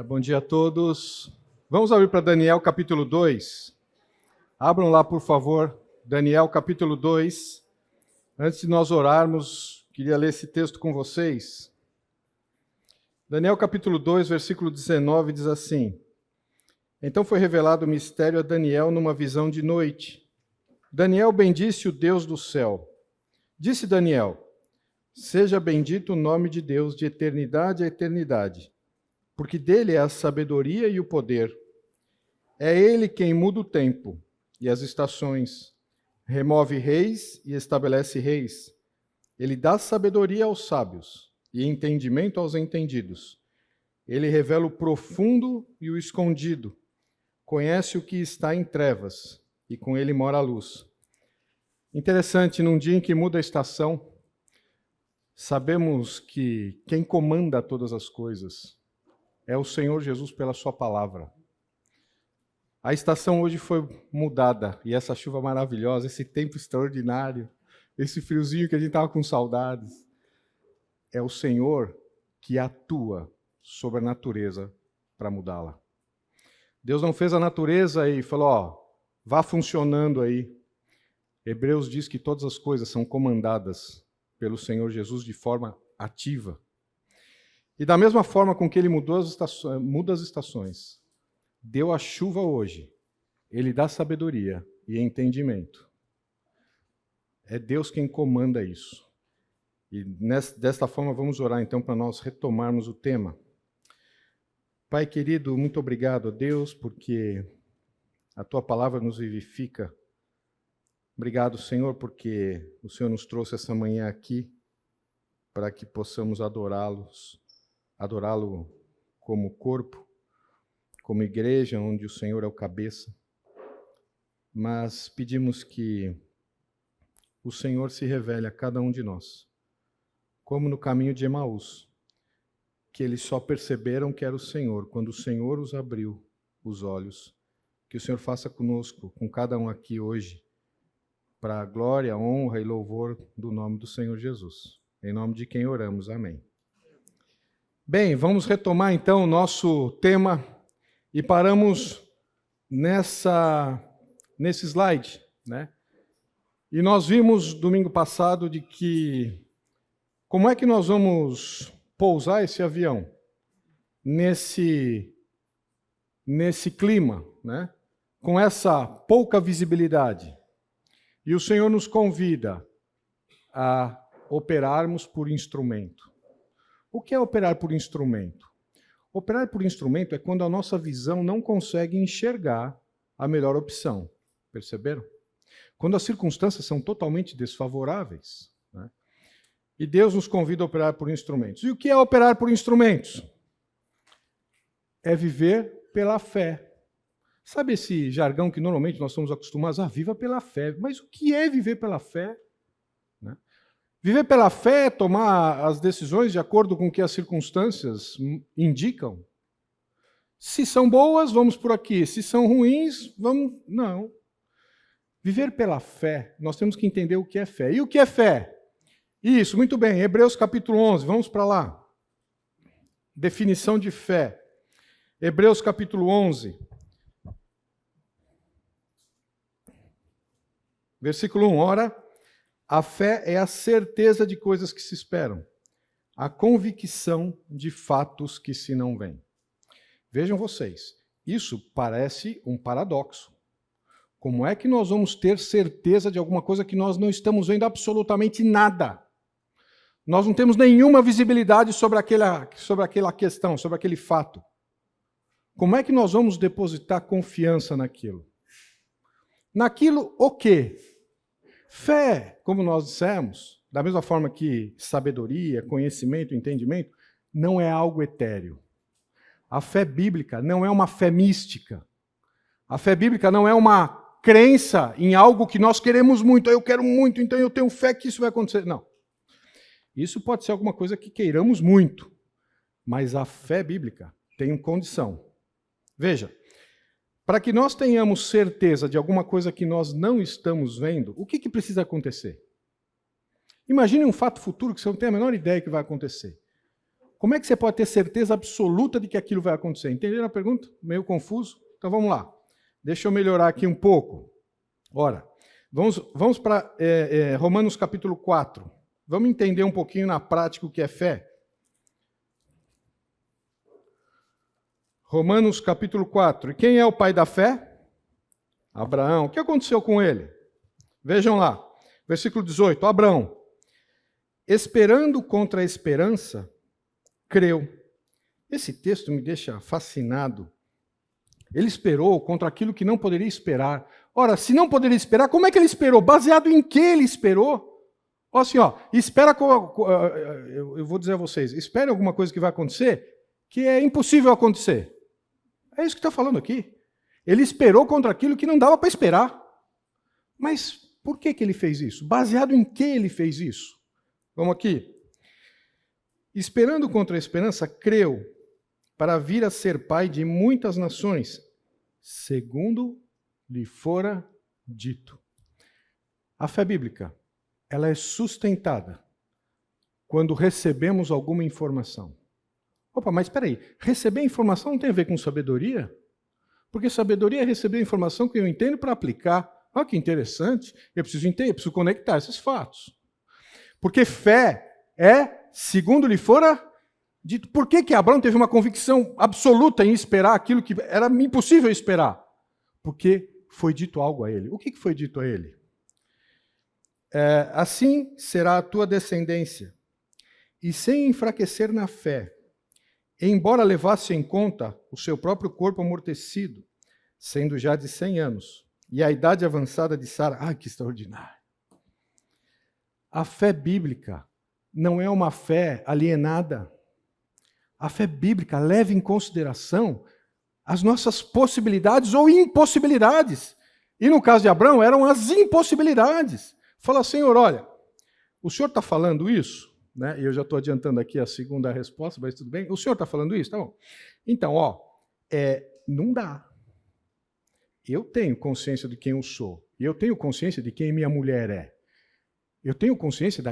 Bom dia a todos. Vamos abrir para Daniel capítulo 2. Abram lá, por favor, Daniel capítulo 2. Antes de nós orarmos, queria ler esse texto com vocês. Daniel capítulo 2, versículo 19, diz assim: Então foi revelado o mistério a Daniel numa visão de noite. Daniel bendisse o Deus do céu. Disse Daniel: Seja bendito o nome de Deus de eternidade a eternidade, porque dele é a sabedoria e o poder. É ele quem muda o tempo e as estações, remove reis e estabelece reis. Ele dá sabedoria aos sábios e entendimento aos entendidos. Ele revela o profundo e o escondido. Conhece o que está em trevas e com ele mora a luz. Interessante, num dia em que muda a estação, sabemos que quem comanda todas as coisas é o Senhor Jesus pela sua palavra. A estação hoje foi mudada, e essa chuva maravilhosa, esse tempo extraordinário, esse friozinho que a gente estava com saudades, é o Senhor que atua sobre a natureza para mudá-la. Deus não fez a natureza e falou, vá funcionando aí. Hebreus diz que todas as coisas são comandadas pelo Senhor Jesus de forma ativa. E da mesma forma com que ele muda as estações, deu a chuva hoje, ele dá sabedoria e entendimento. É Deus quem comanda isso. E desta forma vamos orar então para nós retomarmos o tema. Pai querido, muito obrigado a Deus, porque a tua palavra nos vivifica. Obrigado, Senhor, porque o Senhor nos trouxe essa manhã aqui para que possamos adorá-lo como corpo, como igreja, onde o Senhor é o cabeça. Mas pedimos que o Senhor se revele a cada um de nós, como no caminho de Emaús, que eles só perceberam que era o Senhor quando o Senhor os abriu os olhos. Que o Senhor faça conosco, com cada um aqui hoje, para a glória, honra e louvor do nome do Senhor Jesus. Em nome de quem oramos. Amém. Bem, vamos retomar então o nosso tema e paramos nesse slide, né? E nós vimos domingo passado de que como é que nós vamos pousar esse avião nesse clima, né? Com essa pouca visibilidade. E o Senhor nos convida a operarmos por instrumento. O que é operar por instrumento? Operar por instrumento é quando a nossa visão não consegue enxergar a melhor opção. Perceberam? Quando as circunstâncias são totalmente desfavoráveis, né? E Deus nos convida a operar por instrumentos. E o que é operar por instrumentos? É viver pela fé. Sabe esse jargão que normalmente nós somos acostumados a viva pela fé? Mas o que é viver pela fé? Né? Viver pela fé é tomar as decisões de acordo com o que as circunstâncias indicam. Se são boas, vamos por aqui. Se são ruins, vamos... Não. Viver pela fé, nós temos que entender o que é fé. E o que é fé? Isso, muito bem. Hebreus capítulo 11, vamos para lá. Definição de fé. Hebreus capítulo 11. Versículo 1. Ora, a fé é a certeza de coisas que se esperam, a convicção de fatos que se não veem. Vejam vocês, isso parece um paradoxo. Como é que nós vamos ter certeza de alguma coisa que nós não estamos vendo absolutamente nada? Nós não temos nenhuma visibilidade sobre aquela questão, sobre aquele fato. Como é que nós vamos depositar confiança naquilo? Naquilo o quê? Fé, como nós dissemos, da mesma forma que sabedoria, conhecimento, entendimento, não é algo etéreo. A fé bíblica não é uma fé mística. A fé bíblica não é uma crença em algo que nós queremos muito. Eu quero muito, então eu tenho fé que isso vai acontecer. Não. Isso pode ser alguma coisa que queiramos muito, mas a fé bíblica tem condição. Veja, para que nós tenhamos certeza de alguma coisa que nós não estamos vendo, o que precisa acontecer? Imagine um fato futuro que você não tem a menor ideia que vai acontecer. Como é que você pode ter certeza absoluta de que aquilo vai acontecer? Entenderam a pergunta? Meio confuso? Então vamos lá. Deixa eu melhorar aqui um pouco. Ora, vamos para Romanos capítulo 4. Vamos entender um pouquinho na prática o que é fé. Romanos capítulo 4. E quem é o pai da fé? Abraão. O que aconteceu com ele? Vejam lá. Versículo 18. Abraão, esperando contra a esperança, creu. Esse texto me deixa fascinado. Ele esperou contra aquilo que não poderia esperar. Ora, se não poderia esperar, como é que ele esperou? Baseado em que ele esperou? Olha assim, espera, eu vou dizer a vocês, espere alguma coisa que vai acontecer que é impossível acontecer. É isso que está falando aqui. Ele esperou contra aquilo que não dava para esperar. Mas por que ele fez isso? Baseado em que ele fez isso? Vamos aqui. Esperando contra a esperança, creu para vir a ser pai de muitas nações, segundo lhe fora dito. A fé bíblica, ela é sustentada quando recebemos alguma informação. Opa, mas espera aí, receber informação não tem a ver com sabedoria? Porque sabedoria é receber informação que eu entendo para aplicar. Olha que interessante, eu preciso entender, eu preciso conectar esses fatos. Porque fé é, segundo lhe fora dito. Por que Abraão teve uma convicção absoluta em esperar aquilo que era impossível esperar? Porque foi dito algo a ele. O que foi dito a ele? Assim será a tua descendência. E sem enfraquecer na fé, embora levasse em conta o seu próprio corpo amortecido, sendo já de 100 anos, e a idade avançada de Sara. Ah, que extraordinário! A fé bíblica não é uma fé alienada. A fé bíblica leva em consideração as nossas possibilidades ou impossibilidades. E no caso de Abraão, eram as impossibilidades. Fala, Senhor, olha, o Senhor está falando isso? Né? E eu já estou adiantando aqui a segunda resposta, mas tudo bem. O Senhor está falando isso? Tá bom. Então, não dá. Eu tenho consciência de quem eu sou. E eu tenho consciência de quem minha mulher é. Eu tenho consciência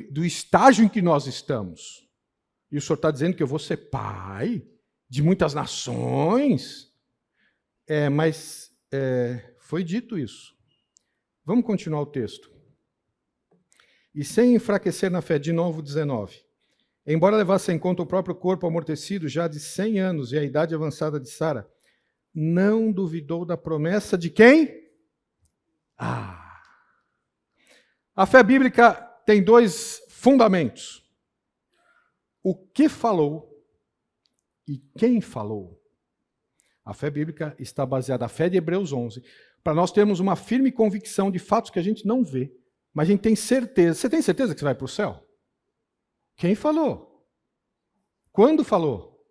do estágio em que nós estamos. E o Senhor está dizendo que eu vou ser pai de muitas nações. Mas foi dito isso. Vamos continuar o texto. E sem enfraquecer na fé, de novo 19. Embora levasse em conta o próprio corpo amortecido, já de 100 anos, e a idade avançada de Sara, não duvidou da promessa de quem? A fé bíblica tem dois fundamentos. O que falou e quem falou. A fé bíblica está baseada na fé de Hebreus 11, para nós termos uma firme convicção de fatos que a gente não vê, mas a gente tem certeza. Você tem certeza que você vai para o céu? Quem falou? Quando falou?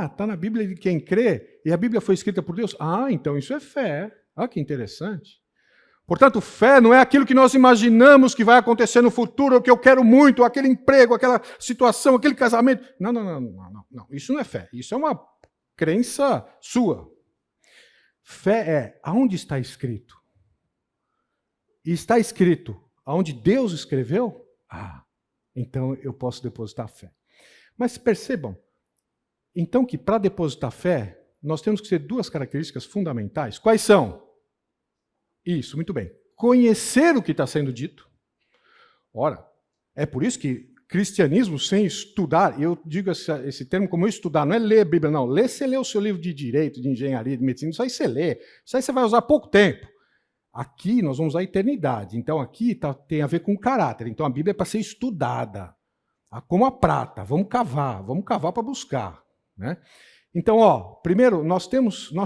Está na Bíblia de quem crê, e a Bíblia foi escrita por Deus. Então isso é fé. Que interessante. Portanto, fé não é aquilo que nós imaginamos que vai acontecer no futuro, ou que eu quero muito, aquele emprego, aquela situação, aquele casamento. Não. Isso não é fé. Isso é uma crença sua. Fé é aonde está escrito. E está escrito aonde Deus escreveu? Então eu posso depositar fé. Mas percebam, então que para depositar fé, nós temos que ter duas características fundamentais. Quais são? Isso, muito bem. Conhecer o que está sendo dito. Ora, é por isso que cristianismo sem estudar, e eu digo esse termo como estudar, não é ler a Bíblia, não. Você lê o seu livro de direito, de engenharia, de medicina, isso aí você lê. Isso aí você vai usar pouco tempo. Aqui nós vamos usar a eternidade. Então aqui tem a ver com caráter. Então a Bíblia é para ser estudada. Como a prata. Vamos cavar para buscar. Né? Então, primeiro, nós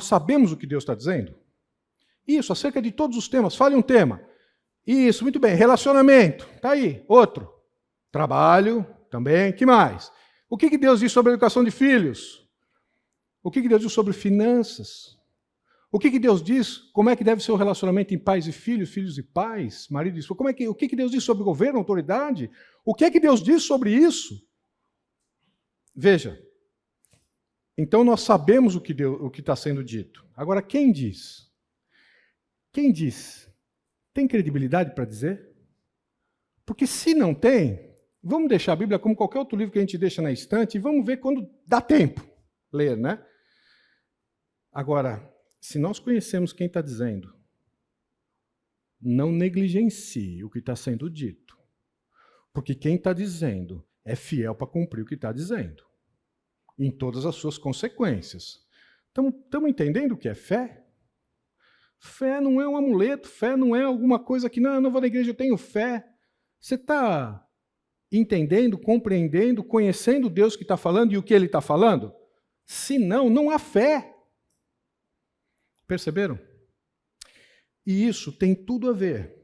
sabemos o que Deus está dizendo. Isso, acerca de todos os temas. Fale um tema. Isso, muito bem. Relacionamento. Está aí. Outro. Trabalho também. Que mais? O que Deus diz sobre a educação de filhos? O que Deus diz sobre finanças? O que Deus diz? Como é que deve ser o relacionamento em pais e filhos, filhos e pais, marido e esposa? O que Deus diz sobre governo, autoridade? O que é que Deus diz sobre isso? Veja. Então nós sabemos o que está sendo dito. Agora, quem diz? Quem diz? Tem credibilidade para dizer? Porque se não tem, Vamos deixar a Bíblia como qualquer outro livro que a gente deixa na estante e vamos ver quando dá tempo ler, né? Agora, se nós conhecemos quem está dizendo, não negligencie o que está sendo dito. Porque quem está dizendo é fiel para cumprir o que está dizendo, em todas as suas consequências. Estamos entendendo o que é fé? Fé não é um amuleto, fé não é alguma coisa que, não, eu não vou na igreja, eu tenho fé. Você está entendendo, compreendendo, conhecendo Deus que está falando e o que Ele está falando? Se não, não há fé. Perceberam? E isso tem tudo a ver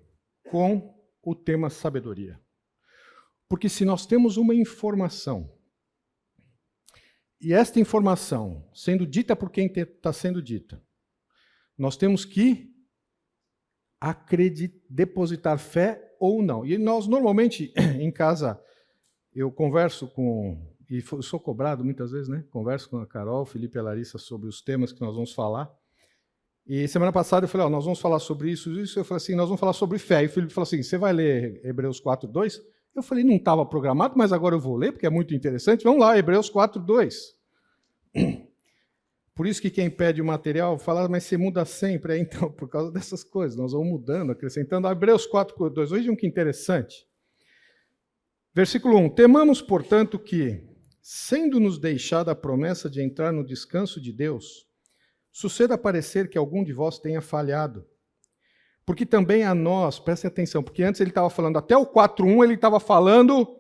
com o tema sabedoria. Porque se nós temos uma informação, e esta informação sendo dita por quem está sendo dita, nós temos que depositar fé ou não. E nós, normalmente, em casa, eu converso com, e sou cobrado muitas vezes, né? Converso com a Carol, o Felipe e a Larissa sobre os temas que nós vamos falar. E semana passada eu falei, nós vamos falar sobre isso. Eu falei assim, nós vamos falar sobre fé. E o Felipe falou assim, você vai ler Hebreus 4:2? Eu falei, não estava programado, mas agora eu vou ler, porque é muito interessante. Vamos lá, Hebreus 4:2. Por isso que quem pede o material fala, mas você muda sempre. Então, por causa dessas coisas, nós vamos mudando, acrescentando. Hebreus 4:2, vejam que interessante. Versículo 1. Temamos, portanto, que, sendo-nos deixada a promessa de entrar no descanso de Deus, suceda parecer que algum de vós tenha falhado. Porque também a nós, prestem atenção, porque antes ele estava falando, até o 4:1 ele estava falando,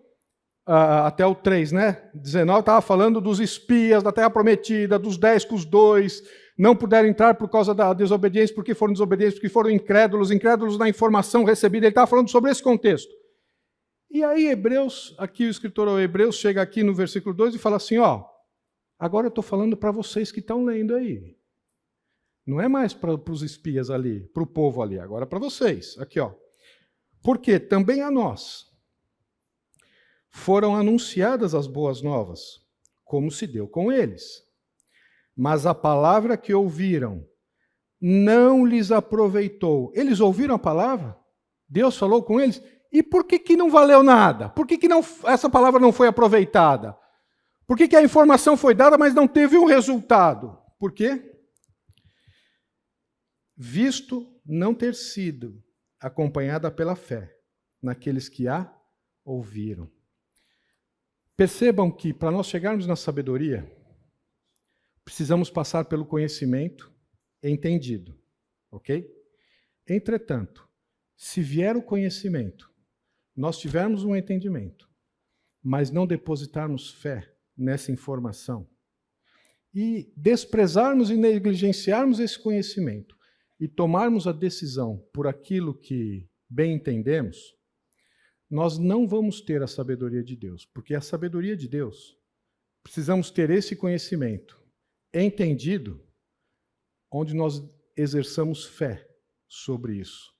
até o 3, né? 19 estava falando dos espias da terra prometida, dos 10 que os 2 não puderam entrar por causa da desobediência, porque foram desobedientes, porque foram incrédulos na informação recebida. Ele estava falando sobre esse contexto. E aí Hebreus, aqui o escritor ao Hebreus chega aqui no versículo 2 e fala assim, agora eu estou falando para vocês que estão lendo aí. Não é mais para os espias ali, para o povo ali, agora é para vocês. Aqui, Porque também a nós foram anunciadas as boas novas, como se deu com eles. Mas a palavra que ouviram não lhes aproveitou. Eles ouviram a palavra? Deus falou com eles? E por que não valeu nada? Por que essa palavra não foi aproveitada? Por que a informação foi dada, mas não teve um resultado? Por quê? Visto não ter sido acompanhada pela fé naqueles que a ouviram. Percebam que, para nós chegarmos na sabedoria, precisamos passar pelo conhecimento entendido, ok? Entretanto, se vier o conhecimento, nós tivermos um entendimento, mas não depositarmos fé nessa informação, e desprezarmos e negligenciarmos esse conhecimento, e tomarmos a decisão por aquilo que bem entendemos, nós não vamos ter a sabedoria de Deus, porque a sabedoria de Deus, precisamos ter esse conhecimento entendido, onde nós exerçamos fé sobre isso.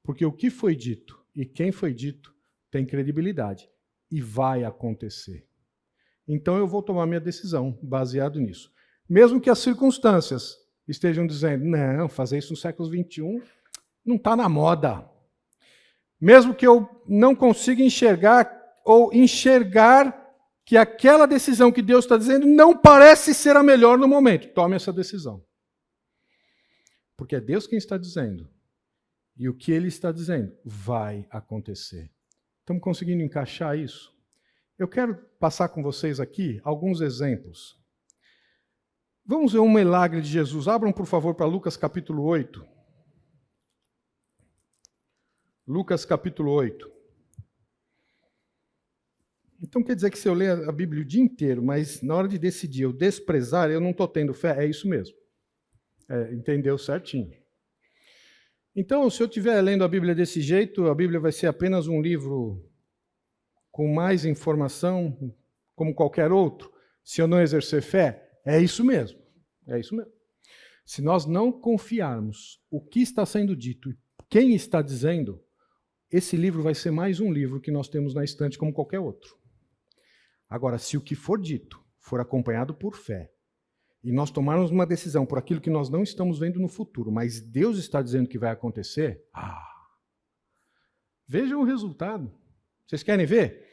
Porque o que foi dito e quem foi dito tem credibilidade e vai acontecer. Então eu vou tomar minha decisão baseado nisso. Mesmo que as circunstâncias estejam dizendo, não, fazer isso no século XXI não está na moda. Mesmo que eu não consiga enxergar que aquela decisão que Deus está dizendo não parece ser a melhor no momento, tome essa decisão. Porque é Deus quem está dizendo. E o que Ele está dizendo vai acontecer. Estamos conseguindo encaixar isso? Eu quero passar com vocês aqui alguns exemplos. Vamos ver um milagre de Jesus. Abram, por favor, para Lucas capítulo 8. Lucas capítulo 8. Então quer dizer que se eu ler a Bíblia o dia inteiro, mas na hora de decidir eu desprezar, eu não estou tendo fé? É isso mesmo. Entendeu certinho. Então, se eu estiver lendo a Bíblia desse jeito, a Bíblia vai ser apenas um livro com mais informação, como qualquer outro. Se eu não exercer fé, é isso mesmo. É isso mesmo. Se nós não confiarmos o que está sendo dito e quem está dizendo, esse livro vai ser mais um livro que nós temos na estante como qualquer outro. Agora, se o que for dito for acompanhado por fé, e nós tomarmos uma decisão por aquilo que nós não estamos vendo no futuro, mas Deus está dizendo que vai acontecer, vejam o resultado. Vocês querem ver?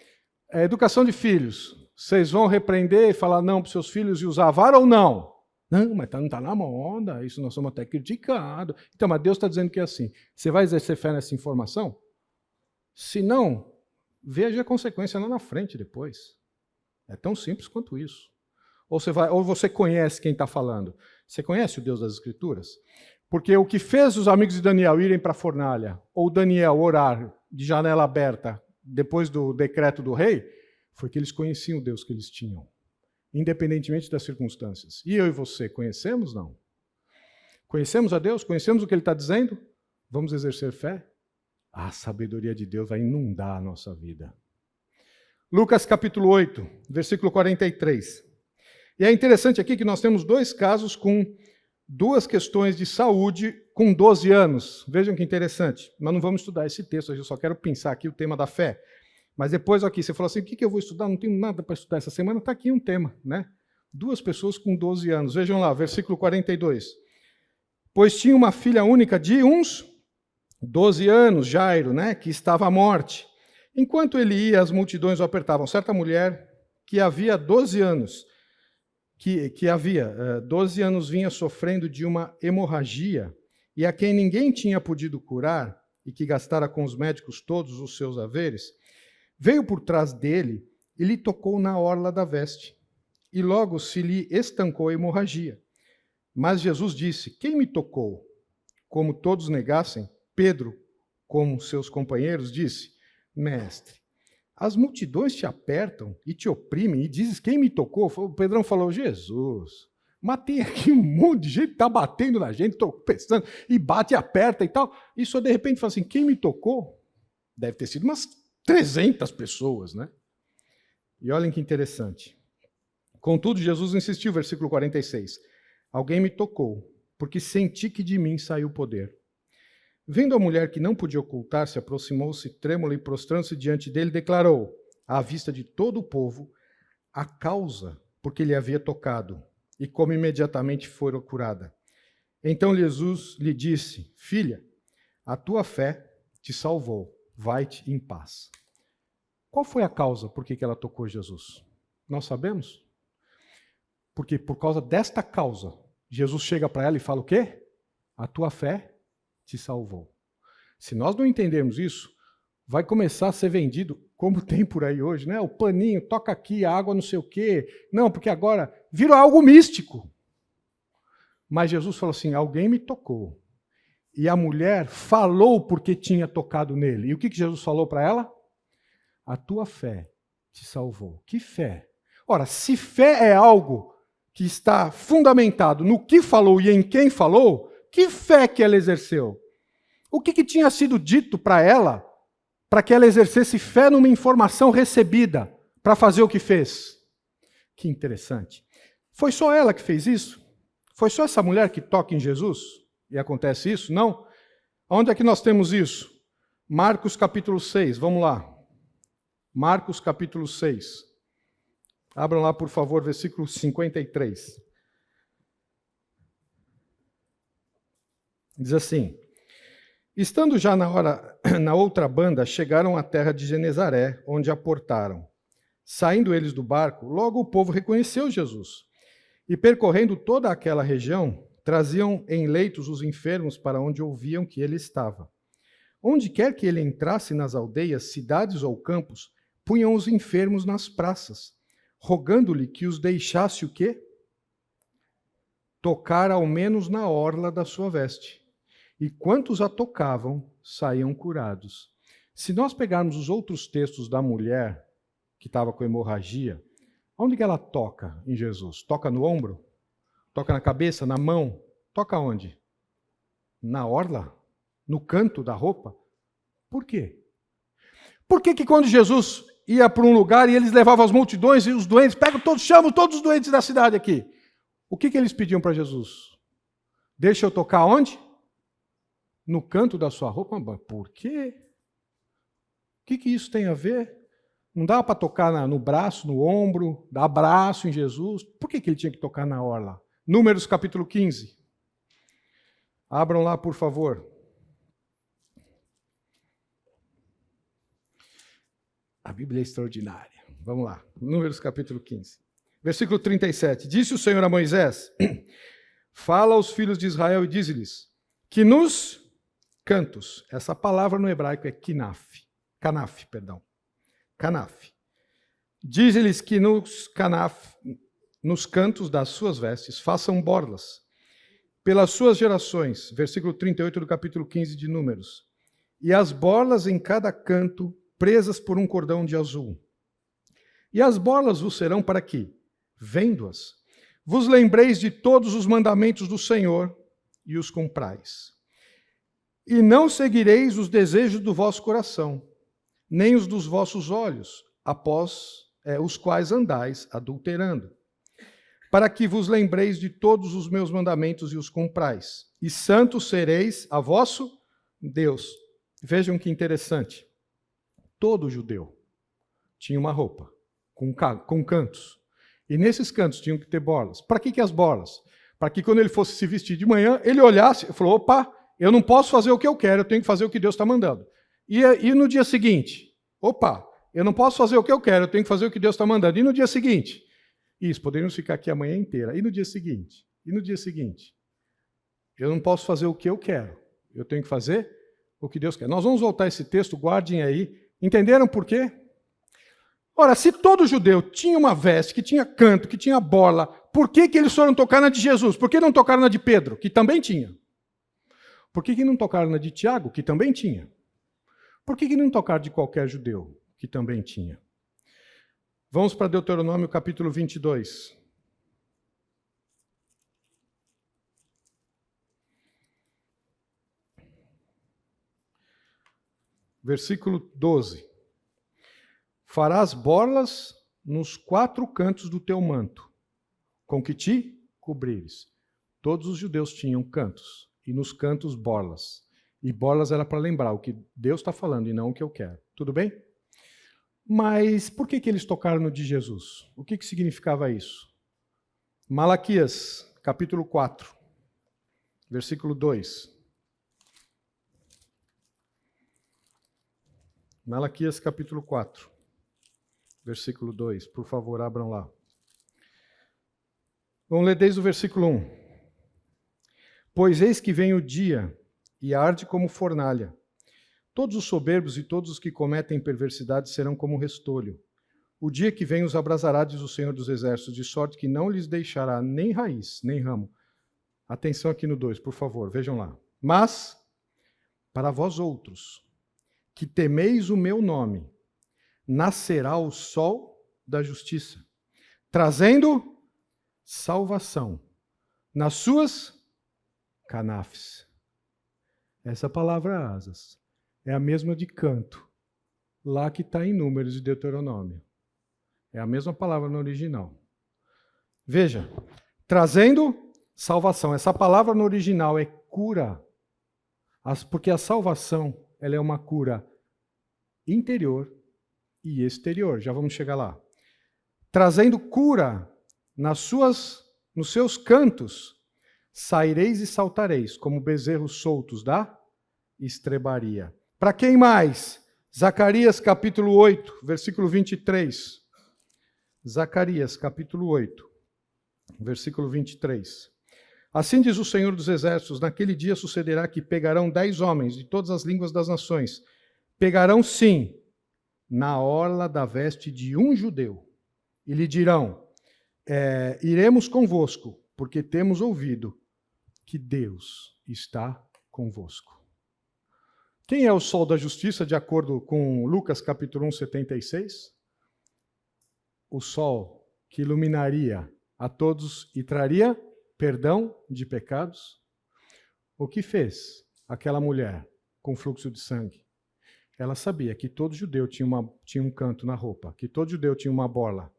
Educação de filhos. Vocês vão repreender e falar não para os seus filhos e usar a vara ou não? Não, mas não está na moda, isso nós somos até criticados. Então, mas Deus está dizendo que é assim. Você vai exercer fé nessa informação? Se não, veja a consequência lá na frente depois. É tão simples quanto isso. Ou você conhece quem está falando. Você conhece o Deus das Escrituras? Porque o que fez os amigos de Daniel irem para a fornalha, ou Daniel orar de janela aberta depois do decreto do rei, foi que eles conheciam o Deus que eles tinham, independentemente das circunstâncias. E eu e você, conhecemos, não? Conhecemos a Deus? Conhecemos o que Ele está dizendo? Vamos exercer fé? A sabedoria de Deus vai inundar a nossa vida. Lucas capítulo 8, versículo 43. E é interessante aqui que nós temos dois casos com duas questões de saúde com 12 anos. Vejam que interessante. Nós não vamos estudar esse texto, eu só quero pensar aqui o tema da fé. Mas depois aqui, você falou assim, o que eu vou estudar? Não tenho nada para estudar essa semana, está aqui um tema, né? Duas pessoas com 12 anos. Vejam lá, versículo 42. Pois tinha uma filha única de uns 12 anos, Jairo, né? Que estava à morte. Enquanto ele ia, as multidões o apertavam. Certa mulher que havia 12 anos, que havia 12 anos vinha sofrendo de uma hemorragia, e a quem ninguém tinha podido curar, e que gastara com os médicos todos os seus haveres, veio por trás dele e lhe tocou na orla da veste, e logo se lhe estancou a hemorragia. Mas Jesus disse, quem me tocou? Como todos negassem, Pedro, como seus companheiros, disse, mestre, as multidões te apertam e te oprimem, e dizes, quem me tocou? O Pedrão falou, Jesus, matei aqui um monte de gente, está batendo na gente, estou pensando, e bate e aperta e tal. E só de repente fala assim, quem me tocou? Deve ter sido umas 300 pessoas, né? E olhem que interessante. Contudo, Jesus insistiu, versículo 46, alguém me tocou, porque senti que de mim saiu o poder. Vendo a mulher que não podia ocultar-se, aproximou-se trêmula e prostrando-se diante dele, declarou, à vista de todo o povo, a causa por que lhe havia tocado, e como imediatamente fora curada. Então Jesus lhe disse, filha, a tua fé te salvou, vai-te em paz. Qual foi a causa por que ela tocou Jesus? Nós sabemos? Porque por causa desta causa, Jesus chega para ela e fala o quê? A tua fé te salvou. Se nós não entendermos isso, vai começar a ser vendido, como tem por aí hoje, né? O paninho, toca aqui, a água não sei o quê. Não, porque agora virou algo místico. Mas Jesus falou assim, alguém me tocou. E a mulher falou porque tinha tocado nele. E o que Jesus falou para ela? A tua fé te salvou. Que fé? Ora, se fé é algo que está fundamentado no que falou e em quem falou, que fé que ela exerceu? O que tinha sido dito para ela, para que ela exercesse fé numa informação recebida, para fazer o que fez? Que interessante. Foi só ela que fez isso? Foi só essa mulher que toca em Jesus? E acontece isso? Não. Onde é que nós temos isso? Marcos capítulo 6, vamos lá. Marcos capítulo 6. Abram lá, por favor, versículo 53. Diz assim, estando já na outra banda, chegaram à terra de Genezaré, onde aportaram. Saindo eles do barco, logo o povo reconheceu Jesus. E percorrendo toda aquela região, traziam em leitos os enfermos para onde ouviam que ele estava. Onde quer que ele entrasse nas aldeias, cidades ou campos, punham os enfermos nas praças, rogando-lhe que os deixasse o quê? Tocar ao menos na orla da sua veste. E quantos a tocavam, saíam curados. Se nós pegarmos os outros textos da mulher que estava com hemorragia, onde que ela toca em Jesus? Toca no ombro? Toca na cabeça? Na mão? Toca onde? Na orla? No canto da roupa? Por quê? Por que quando Jesus ia para um lugar e eles levavam as multidões e os doentes, chamam todos os doentes da cidade aqui. O que eles pediam para Jesus? Deixa eu tocar onde? No canto da sua roupa? Por quê? O que isso tem a ver? Não dá para tocar no braço, no ombro, dar abraço em Jesus? Por que ele tinha que tocar na orla? Números capítulo 15. Abram lá, por favor. A Bíblia é extraordinária. Vamos lá. Números capítulo 15. Versículo 37. Disse o Senhor a Moisés: fala aos filhos de Israel e dize-lhes que nos cantos, essa palavra no hebraico é canaf. Dize-lhes que nos cantos das suas vestes façam borlas pelas suas gerações. Versículo 38 do capítulo 15 de Números. E as borlas em cada canto presas por um cordão de azul. E as borlas vos serão para quê? Vendo-as, vos lembreis de todos os mandamentos do Senhor e os cumprais. E não seguireis os desejos do vosso coração, nem os dos vossos olhos, após os quais andais adulterando, para que vos lembreis de todos os meus mandamentos e os cumprais. E santos sereis a vosso Deus. Vejam que interessante. Todo judeu tinha uma roupa com cantos. E nesses cantos tinham que ter borlas. Para que as borlas? Para que quando ele fosse se vestir de manhã, ele olhasse e falou, opa, eu não posso fazer o que eu quero, eu tenho que fazer o que Deus está mandando. E no dia seguinte, opa, eu não posso fazer o que eu quero, eu tenho que fazer o que Deus está mandando. E no dia seguinte, isso, poderíamos ficar aqui a manhã inteira. E no dia seguinte? E no dia seguinte? Eu não posso fazer o que eu quero, eu tenho que fazer o que Deus quer. Nós vamos voltar a esse texto, guardem aí. Entenderam por quê? Ora, se todo judeu tinha uma veste, que tinha canto, que tinha borla, por que eles foram tocar na de Jesus? Por que não tocaram na de Pedro, que também tinha? Por que não tocaram na de Tiago, que também tinha? Por que não tocaram de qualquer judeu, que também tinha? Vamos para Deuteronômio capítulo 22. Versículo 12. Farás borlas nos 4 cantos do teu manto, com que te cobrires. Todos os judeus tinham cantos, e nos cantos borlas. E borlas era para lembrar o que Deus está falando e não o que eu quero. Tudo bem? Mas por que eles tocaram no de Jesus? O que significava isso? Malaquias, capítulo 4, versículo 2. Malaquias, capítulo 4, versículo 2. Por favor, abram lá. Vamos ler desde o versículo 1. Pois eis que vem o dia, e arde como fornalha. Todos os soberbos e todos os que cometem perversidade serão como restolho. O dia que vem os abrasará, diz o Senhor dos Exércitos, de sorte que não lhes deixará nem raiz, nem ramo. Atenção aqui no 2, por favor, vejam lá. Mas, para vós outros, que temeis o meu nome, nascerá o sol da justiça, trazendo salvação nas suas canafes. Essa palavra asas é a mesma de canto, lá que está em Números e Deuteronômio. É a mesma palavra no original. Veja, trazendo salvação. Essa palavra no original é cura, porque a salvação ela é uma cura interior e exterior. Já vamos chegar lá. Trazendo cura nos seus cantos, saireis e saltareis, como bezerros soltos da estrebaria. Para quem mais? Zacarias capítulo 8, versículo 23. Zacarias capítulo 8, versículo 23. Assim diz o Senhor dos Exércitos, naquele dia sucederá que pegarão 10 homens de todas as línguas das nações. Pegarão, sim, na orla da veste de um judeu. E lhe dirão, iremos convosco, porque temos ouvido que Deus está convosco. Quem é o sol da justiça, de acordo com Lucas capítulo 1, 76? O sol que iluminaria a todos e traria perdão de pecados. O que fez aquela mulher com fluxo de sangue? Ela sabia que todo judeu tinha um canto na roupa, que todo judeu tinha uma borla,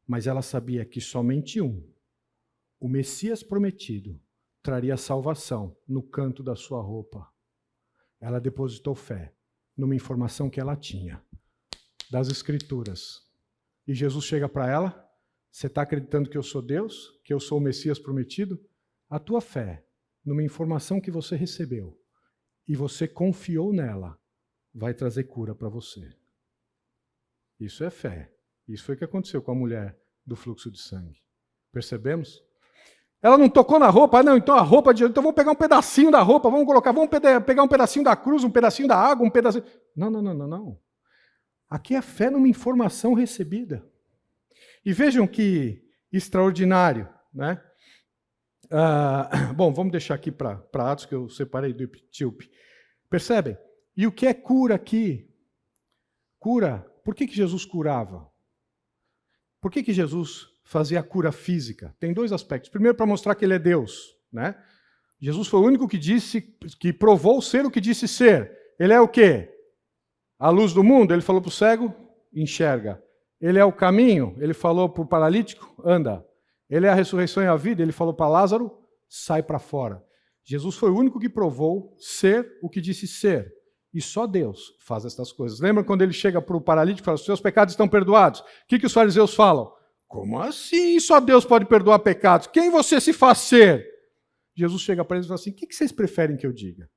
mas ela sabia que somente o Messias prometido, traria salvação no canto da sua roupa. Ela depositou fé numa informação que ela tinha, das Escrituras. E Jesus chega para ela, você está acreditando que eu sou Deus? Que eu sou o Messias prometido? A tua fé, numa informação que você recebeu, e você confiou nela, vai trazer cura para você. Isso é fé. Isso foi o que aconteceu com a mulher do fluxo de sangue. Percebemos? Ela não tocou na roupa, não, então a roupa de Jesus, então vamos pegar um pedacinho da roupa, vamos pegar um pedacinho da cruz, um pedacinho da água, um pedacinho... Não. Aqui é fé numa informação recebida. E vejam que extraordinário, né? Bom, vamos deixar aqui para Atos, que eu separei do Etíope. Percebem? E o que é cura aqui? Cura, por que Jesus curava? Por que Jesus fazia a cura física? Tem dois aspectos. Primeiro, para mostrar que ele é Deus, né? Jesus foi o único que provou ser o que disse ser. Ele é o quê? A luz do mundo. Ele falou para o cego, enxerga. Ele é o caminho. Ele falou para o paralítico, anda. Ele é a ressurreição e a vida. Ele falou para Lázaro, sai para fora. Jesus foi o único que provou ser o que disse ser. E só Deus faz essas coisas. Lembra quando ele chega para o paralítico e fala, os seus pecados estão perdoados? O que os fariseus falam? Como assim? Só Deus pode perdoar pecados? Quem você se faz ser? Jesus chega para eles e fala assim, o que vocês preferem que eu diga?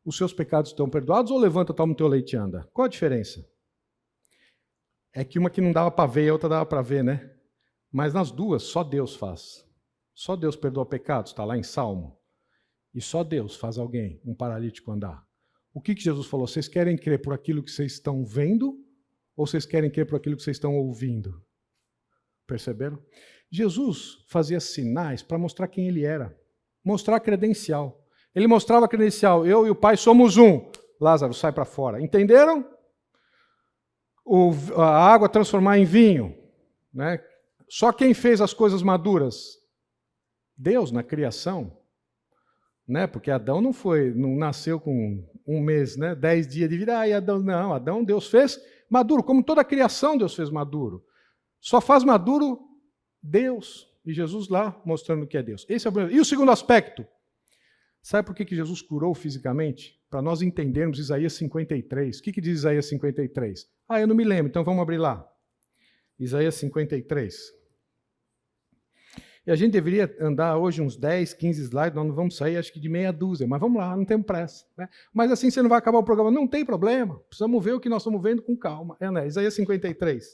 Os seus pecados estão perdoados ou levanta, toma o teu leite e anda? Qual a diferença? É que uma que não dava para ver e a outra dava para ver, né? Mas nas duas, só Deus faz. Só Deus perdoa pecados, está lá em Salmo. E só Deus faz alguém, um paralítico, andar. O que Jesus falou? Vocês querem crer por aquilo que vocês estão vendo ou vocês querem crer por aquilo que vocês estão ouvindo? Perceberam? Jesus fazia sinais para mostrar quem ele era. Mostrar a credencial. Ele mostrava a credencial. Eu e o Pai somos um. Lázaro, sai para fora. Entenderam? A água transformar em vinho. Né? Só quem fez as coisas maduras? Deus na criação. Né? Porque Adão não nasceu com 1 mês, né? 10 dias de vida. Adão Deus fez maduro. Como toda a criação Deus fez maduro. Só faz maduro Deus. E Jesus lá mostrando que é Deus. Esse é o primeiro. E o segundo aspecto? Sabe por que Jesus curou fisicamente? Para nós entendermos Isaías 53. O que diz Isaías 53? Eu não me lembro, então vamos abrir lá. Isaías 53. E a gente deveria andar hoje uns 10, 15 slides, nós não vamos sair acho que de meia dúzia, mas vamos lá, não temos pressa. Né? Mas assim você não vai acabar o programa. Não tem problema, precisamos ver o que nós estamos vendo com calma. Isaías 53.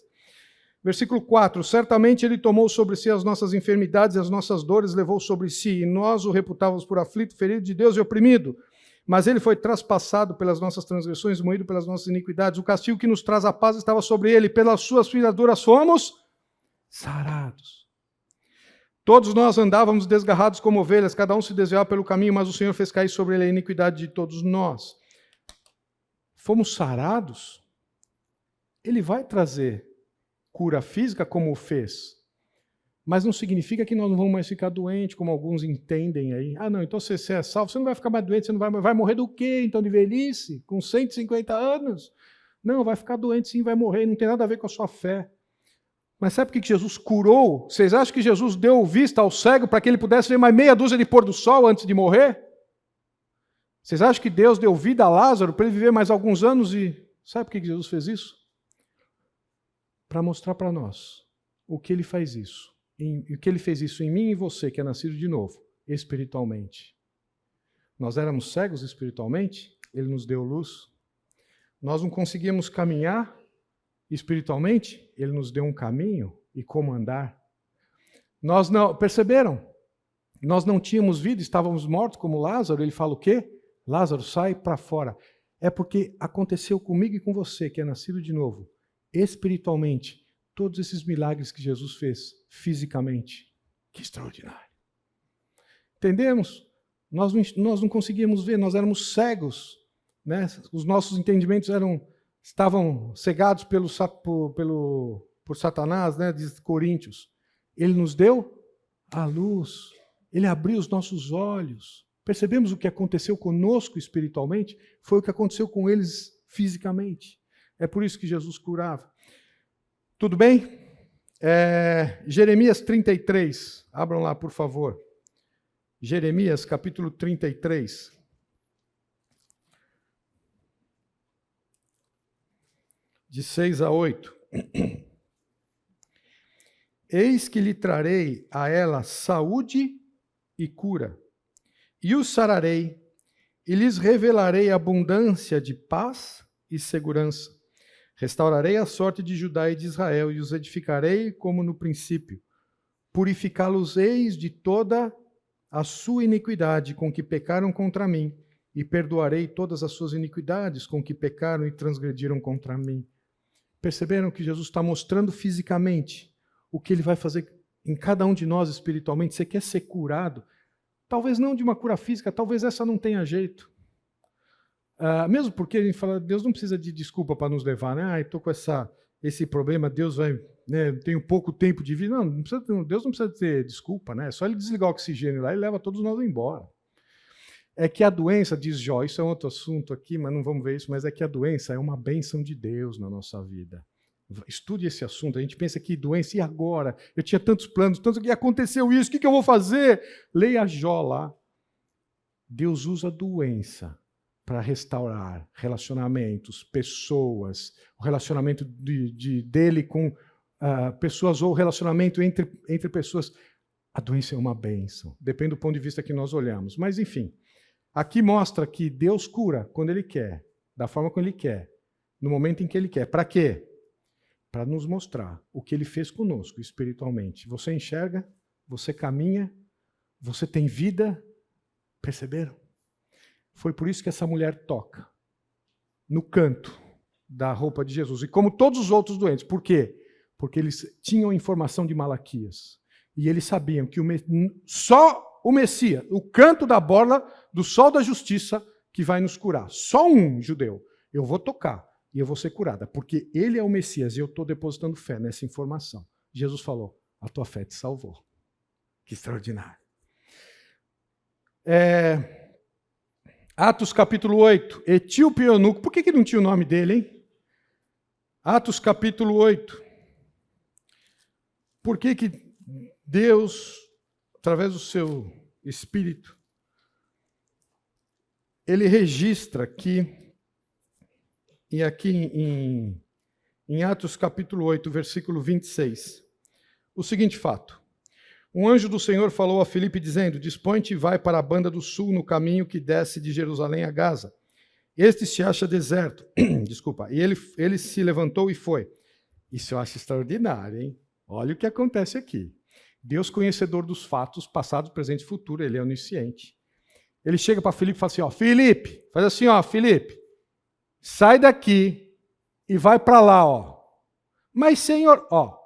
Versículo 4, certamente ele tomou sobre si as nossas enfermidades e as nossas dores levou sobre si, e nós o reputávamos por aflito, ferido de Deus e oprimido. Mas ele foi traspassado pelas nossas transgressões, moído pelas nossas iniquidades. O castigo que nos traz a paz estava sobre ele, pelas suas feriduras fomos sarados. Todos nós andávamos desgarrados como ovelhas, cada um se desviava pelo caminho, mas o Senhor fez cair sobre ele a iniquidade de todos nós. Fomos sarados? Ele vai trazer cura física como o fez, mas não significa que nós não vamos mais ficar doentes, como alguns entendem aí. Não, então se você é salvo, você não vai ficar mais doente, você não vai morrer do quê? Então de velhice, com 150 anos? Não, vai ficar doente sim, vai morrer, não tem nada a ver com a sua fé. Mas sabe por que Jesus curou? Vocês acham que Jesus deu vista ao cego para que ele pudesse ver mais meia dúzia de pôr do sol antes de morrer? Vocês acham que Deus deu vida a Lázaro para ele viver mais alguns anos e... Sabe por que Jesus fez isso? Para mostrar para nós o que ele faz isso. O que ele fez isso em mim e você, que é nascido de novo, espiritualmente. Nós éramos cegos espiritualmente, ele nos deu luz. Nós não conseguíamos caminhar espiritualmente, ele nos deu um caminho e como andar. Nós não, perceberam? Nós não tínhamos vida, estávamos mortos como Lázaro. Ele fala o quê? Lázaro, sai para fora. É porque aconteceu comigo e com você, que é nascido de novo, espiritualmente, todos esses milagres que Jesus fez fisicamente. Que extraordinário. Entendemos? Nós não conseguíamos ver, nós éramos cegos. Né? Os nossos entendimentos estavam cegados por Satanás, né? Diz Coríntios. Ele nos deu a luz. Ele abriu os nossos olhos. Percebemos o que aconteceu conosco espiritualmente? Foi o que aconteceu com eles fisicamente. É por isso que Jesus curava. Tudo bem? Jeremias 33. Abram lá, por favor. Jeremias, capítulo 33. De 6 a 8. Eis que lhe trarei a ela saúde e cura, e os sararei, e lhes revelarei abundância de paz e segurança. Restaurarei a sorte de Judá e de Israel, e os edificarei como no princípio. Purificá-los-eis de toda a sua iniquidade com que pecaram contra mim, e perdoarei todas as suas iniquidades com que pecaram e transgrediram contra mim. Perceberam que Jesus está mostrando fisicamente o que ele vai fazer em cada um de nós espiritualmente? Você quer ser curado? Talvez não de uma cura física, talvez essa não tenha jeito. Mesmo porque a gente fala, Deus não precisa de desculpa para nos levar, né? Estou com esse problema, Deus vai, né? Tenho pouco tempo de vida. Não precisa, Deus não precisa ter desculpa, né? É só ele desligar o oxigênio lá e leva todos nós embora. É que a doença, diz Jó, isso é um outro assunto aqui, mas não vamos ver isso, mas é que a doença é uma bênção de Deus na nossa vida. Estude esse assunto. A gente pensa que doença, e agora? Eu tinha tantos planos, tanto que aconteceu isso, o que eu vou fazer? Leia Jó lá. Deus usa a doença para restaurar relacionamentos, pessoas, o relacionamento dele com pessoas ou o relacionamento entre pessoas. A doença é uma bênção, depende do ponto de vista que nós olhamos. Mas, enfim, aqui mostra que Deus cura quando Ele quer, da forma como Ele quer, no momento em que Ele quer. Para quê? Para nos mostrar o que Ele fez conosco espiritualmente. Você enxerga, você caminha, você tem vida. Perceberam? Foi por isso que essa mulher toca no canto da roupa de Jesus. E como todos os outros doentes. Por quê? Porque eles tinham informação de Malaquias. E eles sabiam que só o Messias, o canto da borla do sol da justiça, que vai nos curar. Só um judeu. Eu vou tocar e eu vou ser curada. Porque ele é o Messias e eu estou depositando fé nessa informação. Jesus falou, a tua fé te salvou. Que extraordinário. Atos capítulo 8, etíope eunuco. Por que não tinha o nome dele, hein? Atos capítulo 8. Por que Deus, através do seu Espírito, ele registra aqui, e aqui em Atos capítulo 8, versículo 26, o seguinte fato. Um anjo do Senhor falou a Filipe, dizendo, dispõe-te e vai para a banda do sul, no caminho que desce de Jerusalém a Gaza. Este se acha deserto. Desculpa. E ele se levantou e foi. Isso eu acho extraordinário, hein? Olha o que acontece aqui. Deus, conhecedor dos fatos, passado, presente e futuro, ele é onisciente. Ele chega para Filipe e fala assim, ó, Filipe, faz assim, ó, Filipe, sai daqui e vai para lá, ó. Mas, Senhor, ó,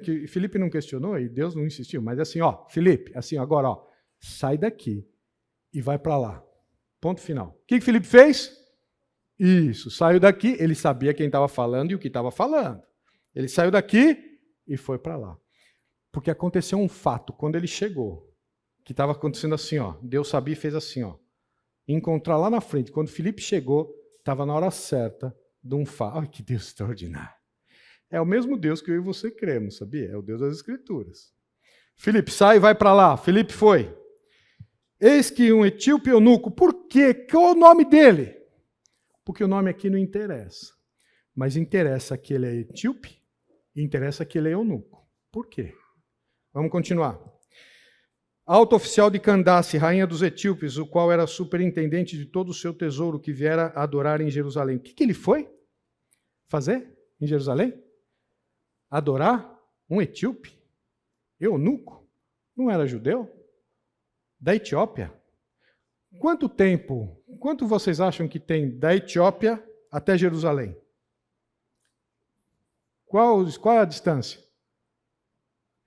que Filipe não questionou e Deus não insistiu, mas assim, ó, Filipe, assim, agora, ó, sai daqui e vai para lá. Ponto final. O que Filipe fez? Isso, saiu daqui, ele sabia quem estava falando e o que estava falando. Ele saiu daqui e foi para lá. Porque aconteceu um fato quando ele chegou, que estava acontecendo assim, ó, Deus sabia e fez assim, ó. Encontrar lá na frente, quando Filipe chegou, estava na hora certa de um fato. Ai, que Deus extraordinário. É o mesmo Deus que eu e você cremos, sabia? É o Deus das Escrituras. Filipe, sai e vai para lá. Filipe foi. Eis que um etíope eunuco. Por quê? Qual é o nome dele? Porque o nome aqui não interessa. Mas interessa que ele é etíope e interessa que ele é eunuco. Por quê? Vamos continuar. Alto oficial de Candace, rainha dos etíopes, o qual era superintendente de todo o seu tesouro que viera adorar em Jerusalém. O que ele foi fazer em Jerusalém? Adorar um etíope? Eunuco? Não era judeu? Da Etiópia? Quanto vocês acham que tem da Etiópia até Jerusalém? Qual é a distância?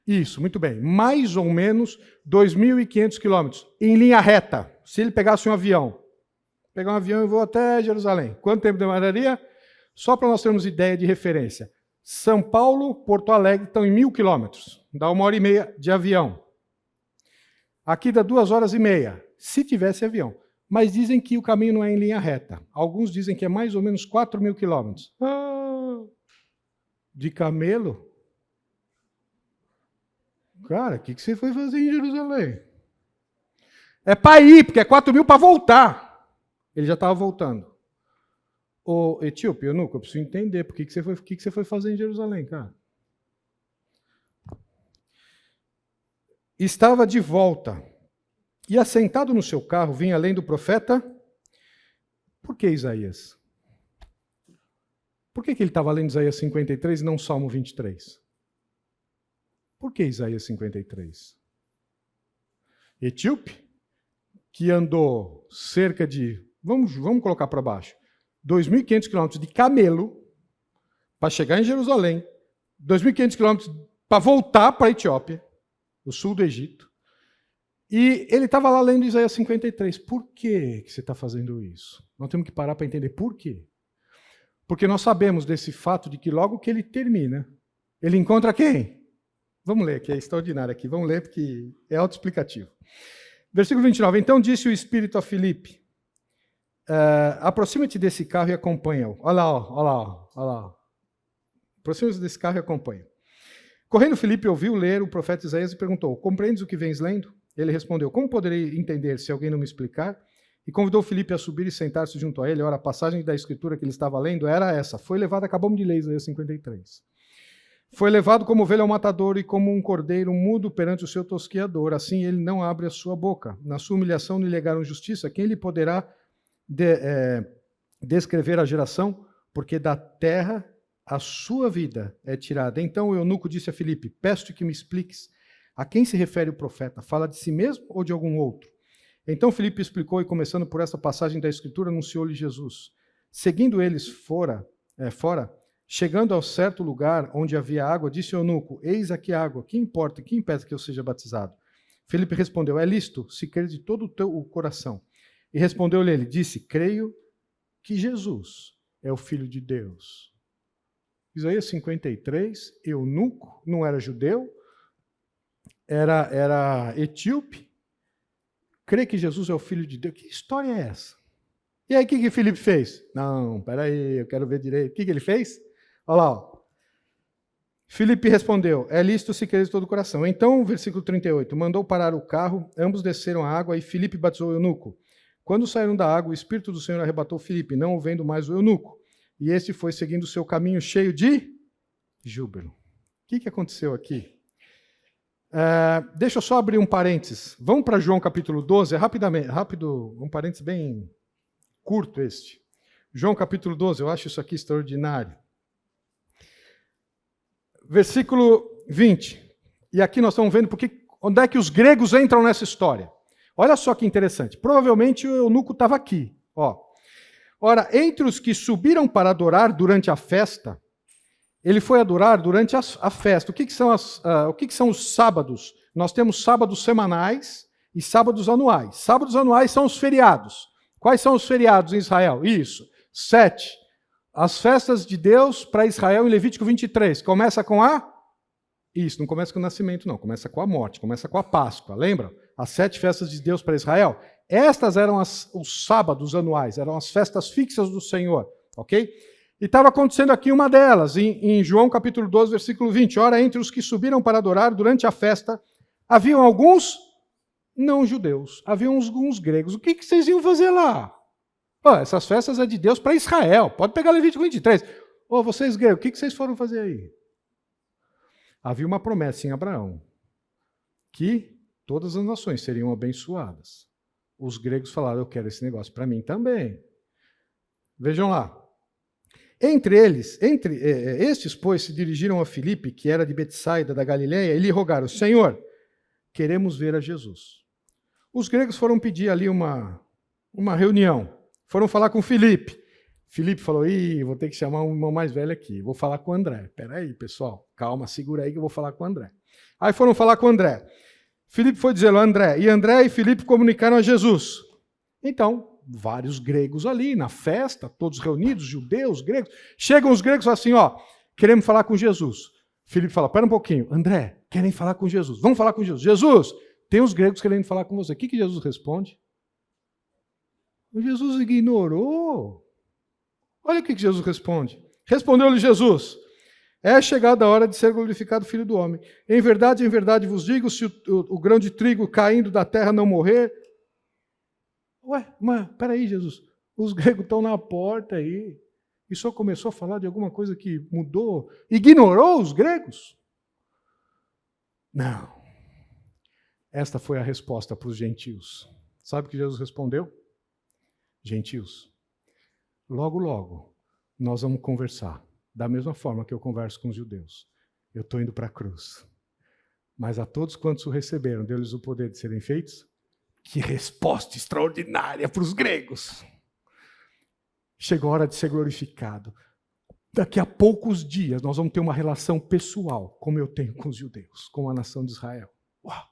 Isso, muito bem. Mais ou menos 2.500 quilômetros, em linha reta. Se ele pegasse um avião, pegar um avião e vou até Jerusalém. Quanto tempo demoraria? Só para nós termos ideia de referência. São Paulo, Porto Alegre estão em 1.000 quilômetros. Dá 1h30 de avião. Aqui dá 2h30, se tivesse avião. Mas dizem que o caminho não é em linha reta. Alguns dizem que é mais ou menos 4.000 quilômetros. De camelo? Cara, o que você foi fazer em Jerusalém? É para ir, porque é 4.000 para voltar. Ele já estava voltando. Ô, etíope, eunuco, eu preciso entender por que você foi fazer em Jerusalém, cara. Estava de volta e assentado no seu carro vinha além do profeta. Por que Isaías? Por que ele estava lendo Isaías 53 e não Salmo 23? Por que Isaías 53? Etíope, que andou cerca de, vamos colocar para baixo, 2.500 quilômetros de camelo para chegar em Jerusalém, 2.500 quilômetros para voltar para a Etiópia, o sul do Egito, e ele estava lá lendo Isaías 53. Por que você está fazendo isso? Nós temos que parar para entender por quê. Porque nós sabemos desse fato de que logo que ele termina, ele encontra quem? Vamos ler, que é extraordinário aqui. Vamos ler, porque é autoexplicativo. Versículo 29. Então disse o Espírito a Filipe, aproxima-te desse carro e acompanha-o. Olha lá. Aproxima-te desse carro e acompanha. Correndo, Filipe ouviu ler o profeta Isaías e perguntou, compreendes o que vens lendo? Ele respondeu, como poderei entender se alguém não me explicar? E convidou Filipe a subir e sentar-se junto a ele. Ora, a passagem da escritura que ele estava lendo era essa. Foi levado, acabamos de ler Isaías 53. Foi levado como ovelha ao matador e como um cordeiro mudo perante o seu tosqueador. Assim ele não abre a sua boca. Na sua humilhação lhe negaram justiça. Quem lhe poderá descrever a geração? Porque da terra a sua vida é tirada. Então o eunuco disse a Filipe, peço-te que me expliques. A quem se refere o profeta? Fala de si mesmo ou de algum outro? Então Filipe explicou e, começando por essa passagem da Escritura, anunciou-lhe Jesus. Seguindo eles fora, chegando a certo lugar onde havia água, disse o eunuco, eis aqui a água, que importa, que impede que eu seja batizado? Filipe respondeu, é lícito, se creres de todo o teu coração. E respondeu-lhe ele, disse, creio que Jesus é o Filho de Deus. Isaías 53, eunuco, não era judeu, era etíope, crê que Jesus é o Filho de Deus. Que história é essa? E aí, o que Filipe fez? Não, peraí, eu quero ver direito. O que ele fez? Olha lá. Ó. Filipe respondeu, é lícito se querer de todo o coração. Então, versículo 38, mandou parar o carro, ambos desceram a água e Filipe batizou o eunuco. Quando saíram da água, o Espírito do Senhor arrebatou Filipe, não o vendo mais o eunuco. E este foi seguindo o seu caminho cheio de júbilo. O que aconteceu aqui? Deixa eu só abrir um parênteses. Vamos para João capítulo 12, rápido, um parênteses bem curto este. João capítulo 12, eu acho isso aqui extraordinário. Versículo 20. E aqui nós estamos vendo onde é que os gregos entram nessa história. Olha só que interessante. Provavelmente o eunuco estava aqui. Ó. Ora, entre os que subiram para adorar durante a festa, ele foi adorar durante a festa. O que são os sábados? Nós temos sábados semanais e sábados anuais. Sábados anuais são os feriados. Quais são os feriados em Israel? Isso, 7. As festas de Deus para Israel em Levítico 23. Começa com Isso, não começa com o nascimento, não. Começa com a morte, começa com a Páscoa. Lembra? As 7 festas de Deus para Israel. Estas eram os sábados anuais, eram as festas fixas do Senhor. Ok? E estava acontecendo aqui uma delas, em João capítulo 12, versículo 20. Ora, entre os que subiram para adorar durante a festa, haviam alguns não-judeus, haviam alguns gregos. O que vocês iam fazer lá? Essas festas é de Deus para Israel. Pode pegar Levítico 23. Vocês gregos, o que vocês foram fazer aí? Havia uma promessa em Abraão, que todas as nações seriam abençoadas. Os gregos falaram, eu quero esse negócio para mim também. Vejam lá. Estes, pois, se dirigiram a Filipe, que era de Betsaida, da Galileia, e lhe rogaram, Senhor, queremos ver a Jesus. Os gregos foram pedir ali uma reunião. Foram falar com Filipe. Filipe falou, vou ter que chamar um irmão mais velho aqui. Vou falar com o André. Espera aí, pessoal. Calma, segura aí que eu vou falar com o André. Aí foram falar com o André. Filipe foi dizer, André. E André e Filipe comunicaram a Jesus. Então, vários gregos ali na festa, todos reunidos, judeus, gregos. Chegam os gregos e falam assim, queremos falar com Jesus. Filipe fala, espera um pouquinho. André, querem falar com Jesus. Vamos falar com Jesus. Jesus, tem os gregos querendo falar com você. O que Jesus responde? Jesus ignorou. Olha o que Jesus responde. Respondeu-lhe Jesus, é chegada a hora de ser glorificado o Filho do Homem. Em verdade vos digo, se o grão de trigo caindo da terra não morrer... Mas peraí, Jesus, os gregos estão na porta aí, e só começou a falar de alguma coisa que mudou, ignorou os gregos? Não. Esta foi a resposta para os gentios. Sabe o que Jesus respondeu? Gentios, logo, nós vamos conversar. Da mesma forma que eu converso com os judeus. Eu estou indo para a cruz. Mas a todos quantos o receberam, deu-lhes o poder de serem feitos. Que resposta extraordinária para os gregos! Chegou a hora de ser glorificado. Daqui a poucos dias nós vamos ter uma relação pessoal, como eu tenho com os judeus, com a nação de Israel. Uau!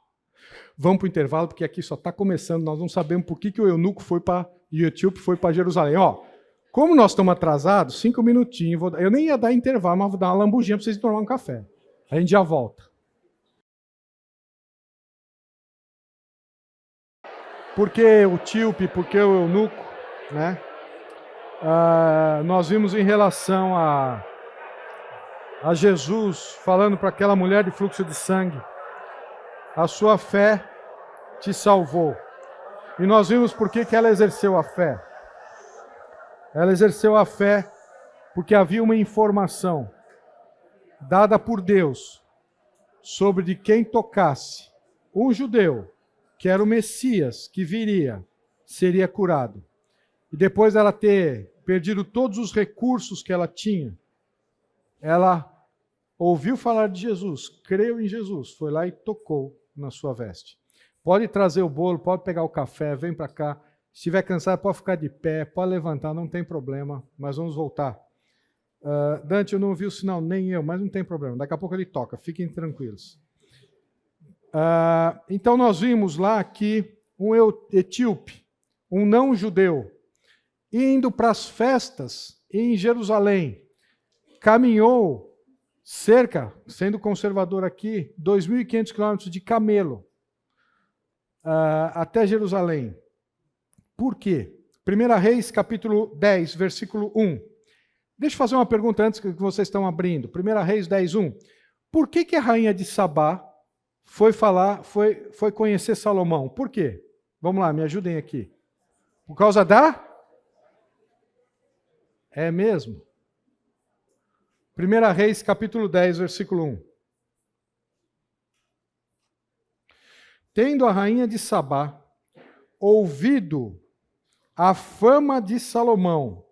Vamos para o intervalo, porque aqui só está começando, nós não sabemos por que o eunuco foi para Etíope, foi para Jerusalém. Ó, como nós estamos atrasados, 5 minutinhos, eu nem ia dar intervalo, mas vou dar uma lambujinha para vocês tomar um café. A gente já volta. Por que o etíope, por que o eunuco, né? Nós vimos em relação a Jesus falando para aquela mulher de fluxo de sangue, a sua fé te salvou. E nós vimos por que ela exerceu a fé. Ela exerceu a fé porque havia uma informação dada por Deus sobre de quem tocasse um judeu, que era o Messias, que viria, seria curado. E depois dela ter perdido todos os recursos que ela tinha, ela ouviu falar de Jesus, creu em Jesus, foi lá e tocou na sua veste. Pode trazer o bolo, pode pegar o café, vem para cá. Se estiver cansado, pode ficar de pé, pode levantar, não tem problema, mas vamos voltar. Dante, eu não ouvi o sinal, nem eu, mas não tem problema. Daqui a pouco ele toca, fiquem tranquilos. Então nós vimos lá que um etíope, um não-judeu, indo para as festas em Jerusalém, caminhou cerca, sendo conservador aqui, 2.500 quilômetros de camelo até Jerusalém. Por quê? 1 Reis, capítulo 10, versículo 1. Deixa eu fazer uma pergunta antes que vocês estão abrindo. 1 Reis 10, 1. Por que a rainha de Sabá foi conhecer Salomão? Por quê? Vamos lá, me ajudem aqui. Por causa da... É mesmo? 1 Reis, capítulo 10, versículo 1. Tendo a rainha de Sabá ouvido a fama de Salomão,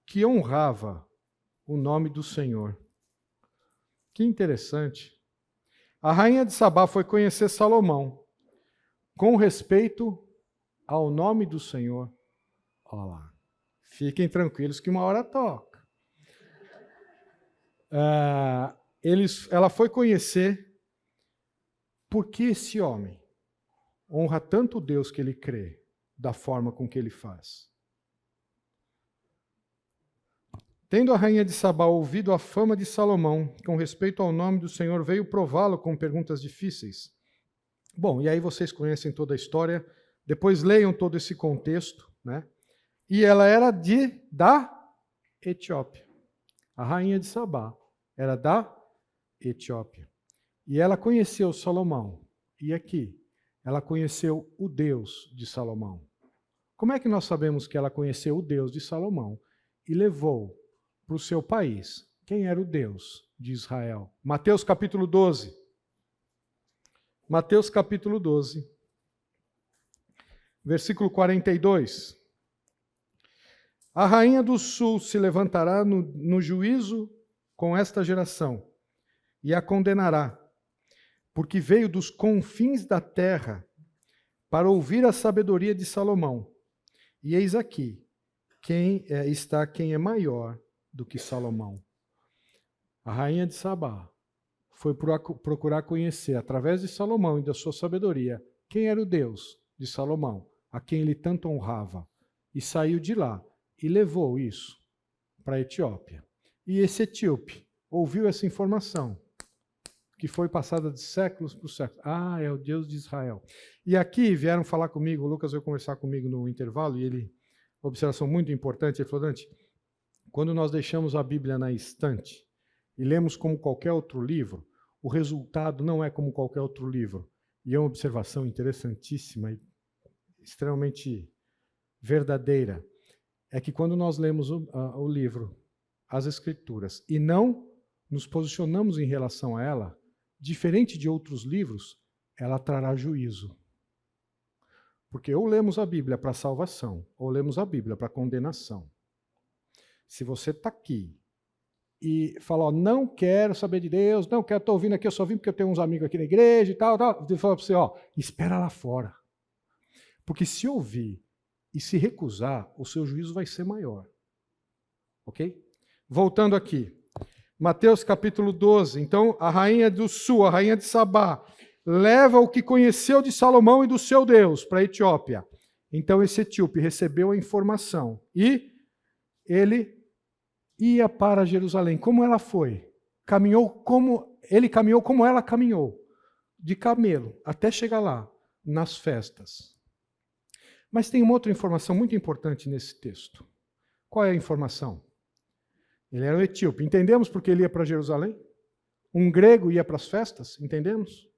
que honrava o nome do Senhor. Que interessante. A rainha de Sabá foi conhecer Salomão com respeito ao nome do Senhor. Olha lá. Fiquem tranquilos que uma hora toca. Ela foi conhecer porque esse homem honra tanto Deus que ele crê, da forma com que ele faz. Tendo a rainha de Sabá ouvido a fama de Salomão, com respeito ao nome do Senhor, veio prová-lo com perguntas difíceis. Bom, e aí vocês conhecem toda a história, depois leiam todo esse contexto, né? E ela era da Etiópia. A rainha de Sabá era da Etiópia. E ela conheceu Salomão. E aqui, ela conheceu o Deus de Salomão. Como é que nós sabemos que ela conheceu o Deus de Salomão e levou para o seu país quem era o Deus de Israel? Mateus capítulo 12. Mateus capítulo 12, versículo 42. A rainha do sul se levantará no juízo com esta geração e a condenará, porque veio dos confins da terra para ouvir a sabedoria de Salomão. E eis aqui, quem é maior do que Salomão. A rainha de Sabá foi procurar conhecer, através de Salomão e da sua sabedoria, quem era o Deus de Salomão, a quem ele tanto honrava. E saiu de lá e levou isso para a Etiópia. E esse etíope ouviu essa informação, que foi passada de séculos por séculos. Ah, é o Deus de Israel. E aqui vieram falar comigo, o Lucas veio conversar comigo no intervalo, e ele, observação muito importante, ele falou, Dante, quando nós deixamos a Bíblia na estante e lemos como qualquer outro livro, o resultado não é como qualquer outro livro. E é uma observação interessantíssima e extremamente verdadeira. É que quando nós lemos o livro, as Escrituras, e não nos posicionamos em relação a ela, diferente de outros livros, ela trará juízo. Porque ou lemos a Bíblia para salvação, ou lemos a Bíblia para condenação. Se você está aqui e fala, ó, não quero saber de Deus, não quero, estou ouvindo aqui, eu só vim porque eu tenho uns amigos aqui na igreja e tal, ele fala para você, ó, espera lá fora. Porque se ouvir e se recusar, o seu juízo vai ser maior. Ok? Voltando aqui. Mateus capítulo 12. Então, a rainha do sul, a rainha de Sabá, leva o que conheceu de Salomão e do seu Deus para a Etiópia. Então, esse etíope recebeu a informação e ele ia para Jerusalém. Como ela foi? Ele caminhou como ela caminhou, de camelo, até chegar lá, nas festas. Mas tem uma outra informação muito importante nesse texto. Qual é a informação? Ele era um etíope. Entendemos porque ele ia para Jerusalém? Um grego ia para as festas? Entendemos?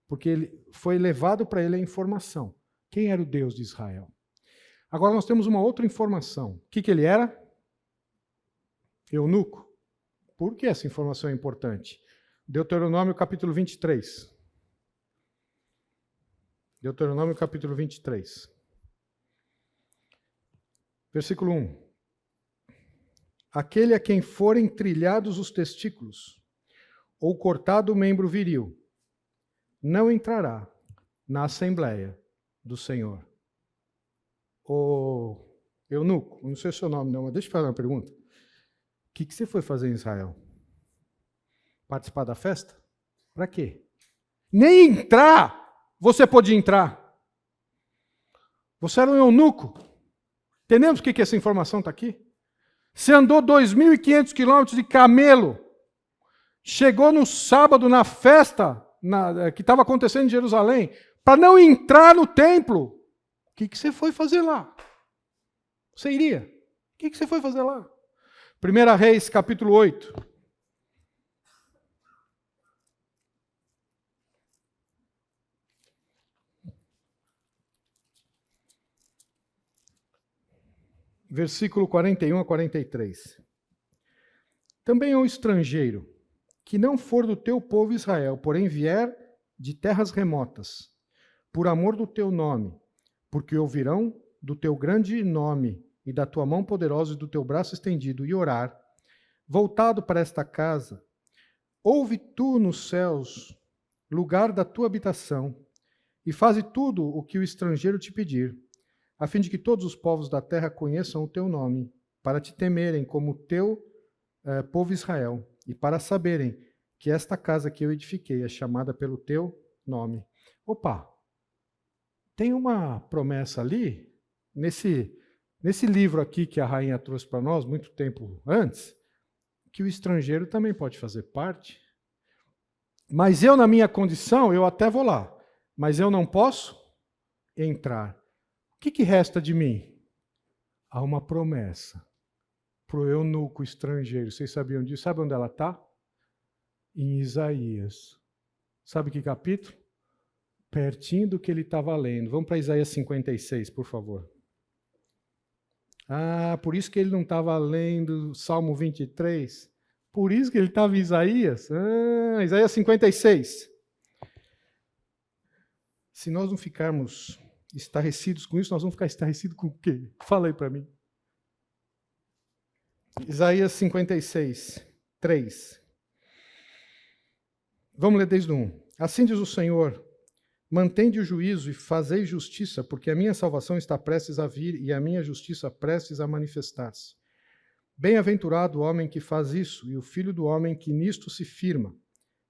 Porque ele foi levado para ele a informação. Quem era o Deus de Israel? Agora nós temos uma outra informação. O que ele era? Eunuco. Por que essa informação é importante? Deuteronômio capítulo 23. Deuteronômio capítulo 23. Versículo 1. Aquele a quem forem trilhados os testículos, ou cortado o membro viril, não entrará na Assembleia do Senhor. Ô eunuco, não sei o seu nome não, mas deixa eu fazer uma pergunta. O que você foi fazer em Israel? Participar da festa? Para quê? Nem entrar você podia entrar. Você era um eunuco. Entendemos por que essa informação está aqui? Você andou 2.500 quilômetros de camelo. Chegou no sábado na festa que estava acontecendo em Jerusalém, para não entrar no templo. O que você foi fazer lá? Você iria? O que você foi fazer lá? 1 Reis, capítulo 8. Versículo 41 a 43. Também ao estrangeiro, que não for do teu povo Israel, porém vier de terras remotas, por amor do teu nome, porque ouvirão do teu grande nome e da tua mão poderosa e do teu braço estendido, e orar, voltado para esta casa, ouve tu nos céus, lugar da tua habitação, e faze tudo o que o estrangeiro te pedir, a fim de que todos os povos da terra conheçam o teu nome, para te temerem como o teu povo Israel, e para saberem que esta casa que eu edifiquei é chamada pelo teu nome. Opa, tem uma promessa ali, nesse livro aqui que a rainha trouxe para nós, muito tempo antes, que o estrangeiro também pode fazer parte. Mas eu, na minha condição, eu até vou lá, mas eu não posso entrar. O que resta de mim? Há uma promessa para o eunuco estrangeiro. Vocês sabiam disso? Sabe onde ela está? Em Isaías. Sabe que capítulo? Pertinho do que ele estava lendo. Vamos para Isaías 56, por favor. Ah, por isso que ele não estava lendo Salmo 23. Por isso que ele estava em Isaías. Ah, Isaías 56. Se nós não ficarmos estarrecidos com isso, nós vamos ficar estarrecidos com o quê? Fala aí para mim. Isaías 56, 3. Vamos ler desde o 1. Assim diz o Senhor, mantende o juízo e fazei justiça, porque a minha salvação está prestes a vir e a minha justiça prestes a manifestar-se. Bem-aventurado o homem que faz isso e o filho do homem que nisto se firma,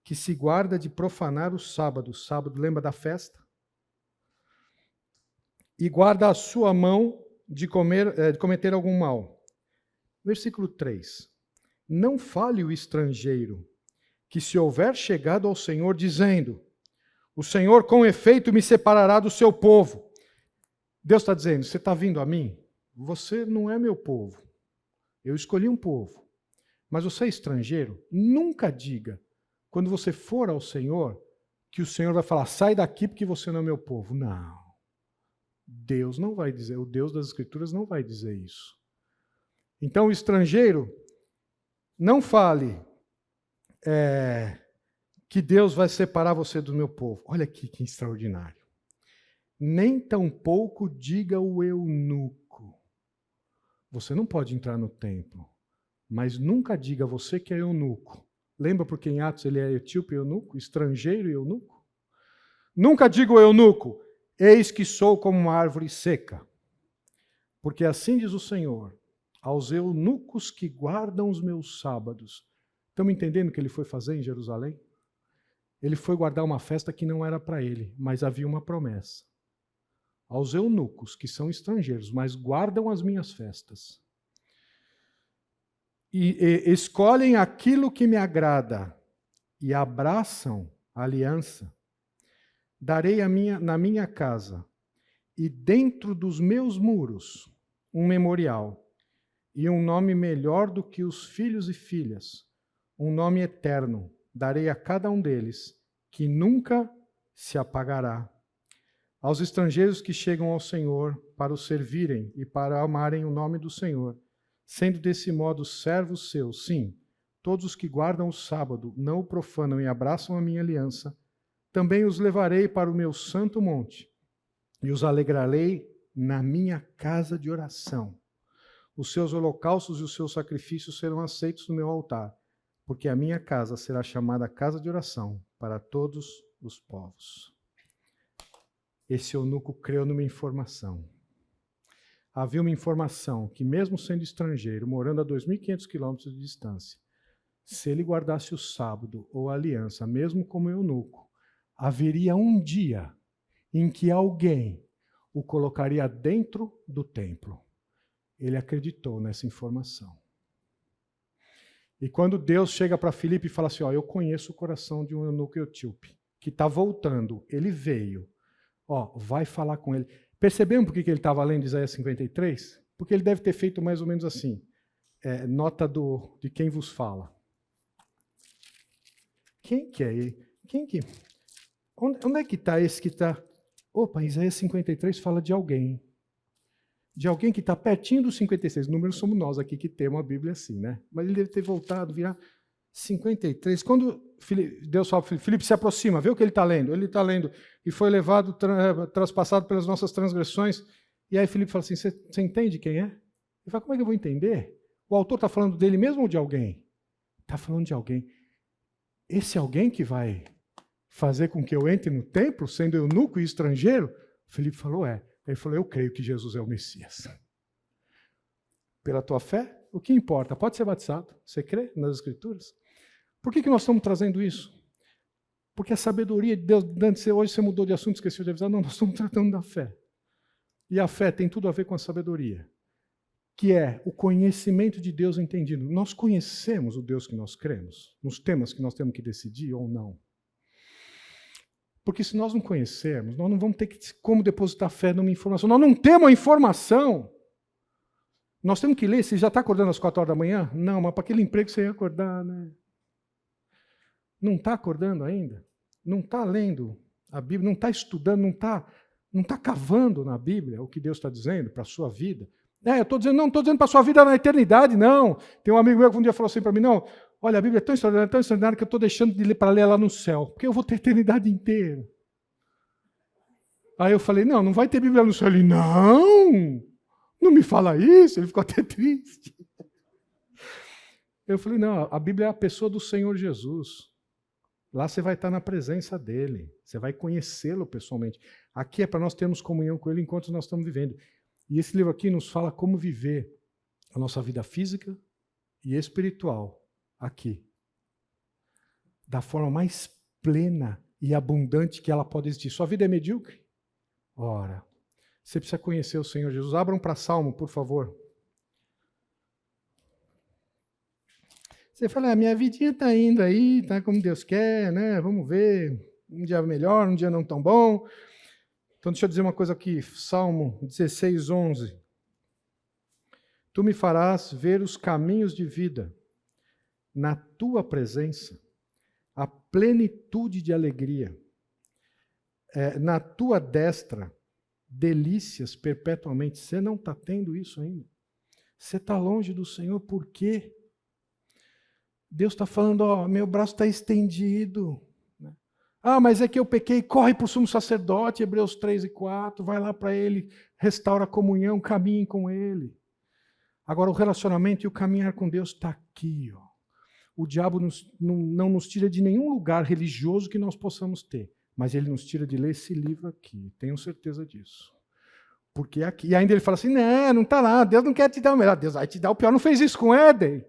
que se guarda de profanar o sábado. O sábado, lembra da festa? E guarda a sua mão de cometer algum mal. Versículo 3. Não fale o estrangeiro, que se houver chegado ao Senhor dizendo, o Senhor com efeito me separará do seu povo. Deus está dizendo, você está vindo a mim? Você não é meu povo. Eu escolhi um povo. Mas você é estrangeiro? Nunca diga, quando você for ao Senhor, que o Senhor vai falar, sai daqui porque você não é meu povo. Não. Deus não vai dizer, o Deus das Escrituras não vai dizer isso. Então, o estrangeiro, não fale que Deus vai separar você do meu povo. Olha aqui que extraordinário. Nem tampouco diga o eunuco. Você não pode entrar no templo. Mas nunca diga você que é eunuco. Lembra porque em Atos ele é etíope e eunuco? Estrangeiro e eunuco? Nunca diga ao eunuco, eis que sou como uma árvore seca. Porque assim diz o Senhor, aos eunucos que guardam os meus sábados. Estão entendendo o que ele foi fazer em Jerusalém? Ele foi guardar uma festa que não era para ele, mas havia uma promessa. Aos eunucos, que são estrangeiros, mas guardam as minhas festas. E escolhem aquilo que me agrada e abraçam a aliança. Darei na minha casa e dentro dos meus muros um memorial e um nome melhor do que os filhos e filhas, um nome eterno. Darei a cada um deles, que nunca se apagará. Aos estrangeiros que chegam ao Senhor para o servirem e para amarem o nome do Senhor, sendo desse modo servos seus, sim, todos os que guardam o sábado, não o profanam e abraçam a minha aliança, também os levarei para o meu santo monte e os alegrarei na minha casa de oração. Os seus holocaustos e os seus sacrifícios serão aceitos no meu altar, porque a minha casa será chamada casa de oração para todos os povos. Esse eunuco creu numa informação. Havia uma informação que, mesmo sendo estrangeiro, morando a 2.500 quilômetros de distância, se ele guardasse o sábado ou a aliança, mesmo como eunuco, haveria um dia em que alguém o colocaria dentro do templo. Ele acreditou nessa informação. E quando Deus chega para Filipe e fala assim, eu conheço o coração de um eunuco etíope, que está voltando, ele veio, vai falar com ele. Perceberam por que ele estava lendo Isaías 53? Porque ele deve ter feito mais ou menos assim, nota de quem vos fala. Quem que é ele? Onde é que está esse que está... Isaías 53 fala de alguém. De alguém que está pertinho do 56. Números somos nós aqui que temos a Bíblia assim, né? Mas ele deve ter voltado, virar 53. Quando Deus fala para Filipe, se aproxima, vê o que ele está lendo. Ele está lendo, e foi levado, traspassado pelas nossas transgressões. E aí Filipe fala assim, você entende quem é? Ele fala, como é que eu vou entender? O autor está falando dele mesmo ou de alguém? Está falando de alguém. Esse alguém que vai fazer com que eu entre no templo, sendo eunuco e estrangeiro? Filipe falou, Ele falou, eu creio que Jesus é o Messias. Pela tua fé, o que importa? Pode ser batizado. Você crê nas Escrituras? Por que nós estamos trazendo isso? Porque a sabedoria de Deus, hoje você mudou de assunto, esqueceu de avisar, não, nós estamos tratando da fé. E a fé tem tudo a ver com a sabedoria, que é o conhecimento de Deus entendido. Nós conhecemos o Deus que nós cremos, nos temas que nós temos que decidir ou não. Porque se nós não conhecermos, nós não vamos ter como depositar fé numa informação. Nós não temos a informação. Nós temos que ler. Você já está acordando às 4 horas da manhã? Não, mas para aquele emprego você ia acordar, né? Não está acordando ainda? Não está lendo a Bíblia? Não está estudando? Não está cavando na Bíblia o que Deus está dizendo para a sua vida? Eu estou dizendo, não estou dizendo para a sua vida na eternidade, não. Tem um amigo meu que um dia falou assim para mim, não, olha, a Bíblia é tão extraordinária que eu estou deixando de ler para ler lá no céu, porque eu vou ter a eternidade inteira. Aí eu falei, não vai ter Bíblia no céu. Ele, não me fala isso. Ele ficou até triste. Eu falei, não, a Bíblia é a pessoa do Senhor Jesus. Lá você vai estar na presença dele, você vai conhecê-lo pessoalmente. Aqui é para nós termos comunhão com ele enquanto nós estamos vivendo. E esse livro aqui nos fala como viver a nossa vida física e espiritual aqui, da forma mais plena e abundante que ela pode existir. Sua vida é medíocre? Ora, você precisa conhecer o Senhor Jesus. Abram para Salmo, por favor. Você fala, minha vidinha está indo aí, está como Deus quer, né? Vamos ver, um dia melhor, um dia não tão bom. Então deixa eu dizer uma coisa aqui, Salmo 16, 11. Tu me farás ver os caminhos de vida, na tua presença, a plenitude de alegria. Na tua destra, delícias perpetuamente. Você não está tendo isso ainda. Você está longe do Senhor, por quê? Deus está falando, meu braço está estendido. Mas é que eu pequei, corre para o sumo sacerdote, Hebreus 3 e 4, vai lá para ele, restaura a comunhão, caminhe com ele. Agora, o relacionamento e o caminhar com Deus está aqui. Ó. O diabo não nos tira de nenhum lugar religioso que nós possamos ter, mas ele nos tira de ler esse livro aqui. Tenho certeza disso. Porque aqui, e ainda ele fala assim, não está lá, Deus não quer te dar o melhor, Deus vai te dar o pior. Não fez isso com Éden.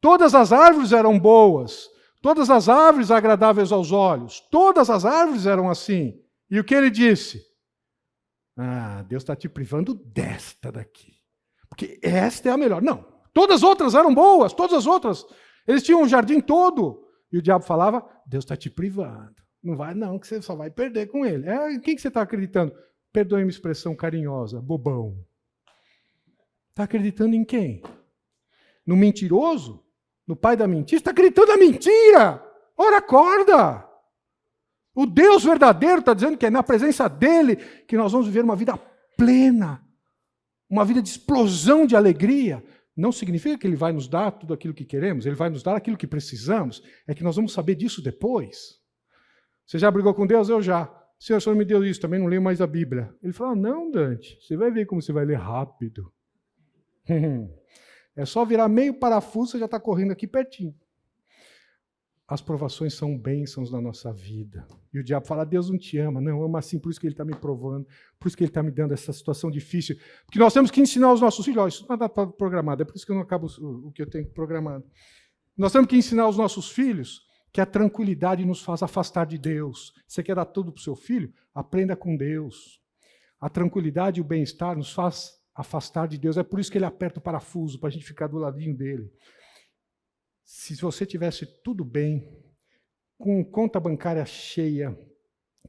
Todas as árvores eram boas, todas as árvores agradáveis aos olhos, todas as árvores eram assim. E o que ele disse? Deus está te privando desta daqui. Porque esta é a melhor. Não, todas as outras eram boas, todas as outras. Eles tinham um jardim todo. E o diabo falava, Deus está te privando. Não vai não, que você só vai perder com ele. Em quem que você está acreditando? Perdoe-me a expressão carinhosa, bobão. Está acreditando em quem? No mentiroso? No pai da mentira? Está acreditando na mentira! Ora, acorda! O Deus verdadeiro está dizendo que é na presença dele que nós vamos viver uma vida plena, uma vida de explosão de alegria. Não significa que ele vai nos dar tudo aquilo que queremos, ele vai nos dar aquilo que precisamos, é que nós vamos saber disso depois. Você já brigou com Deus? Eu já. Senhor, o Senhor me deu isso, também não leio mais a Bíblia. Ele falou, não, Dante, você vai ver como você vai ler rápido. É só virar meio parafuso, você já está correndo aqui pertinho. As provações são bênçãos na nossa vida. E o diabo fala, Deus não te ama. Não, ama sim, por isso que ele está me provando, por isso que ele está me dando essa situação difícil. Porque nós temos que ensinar os nossos filhos. Isso não está programado, é por isso que eu não acabo o que eu tenho programado. Nós temos que ensinar os nossos filhos que a tranquilidade nos faz afastar de Deus. Você quer dar tudo para o seu filho? Aprenda com Deus. A tranquilidade e o bem-estar nos faz afastar de Deus. É por isso que ele aperta o parafuso, para a gente ficar do ladinho dele. Se você tivesse tudo bem, com conta bancária cheia,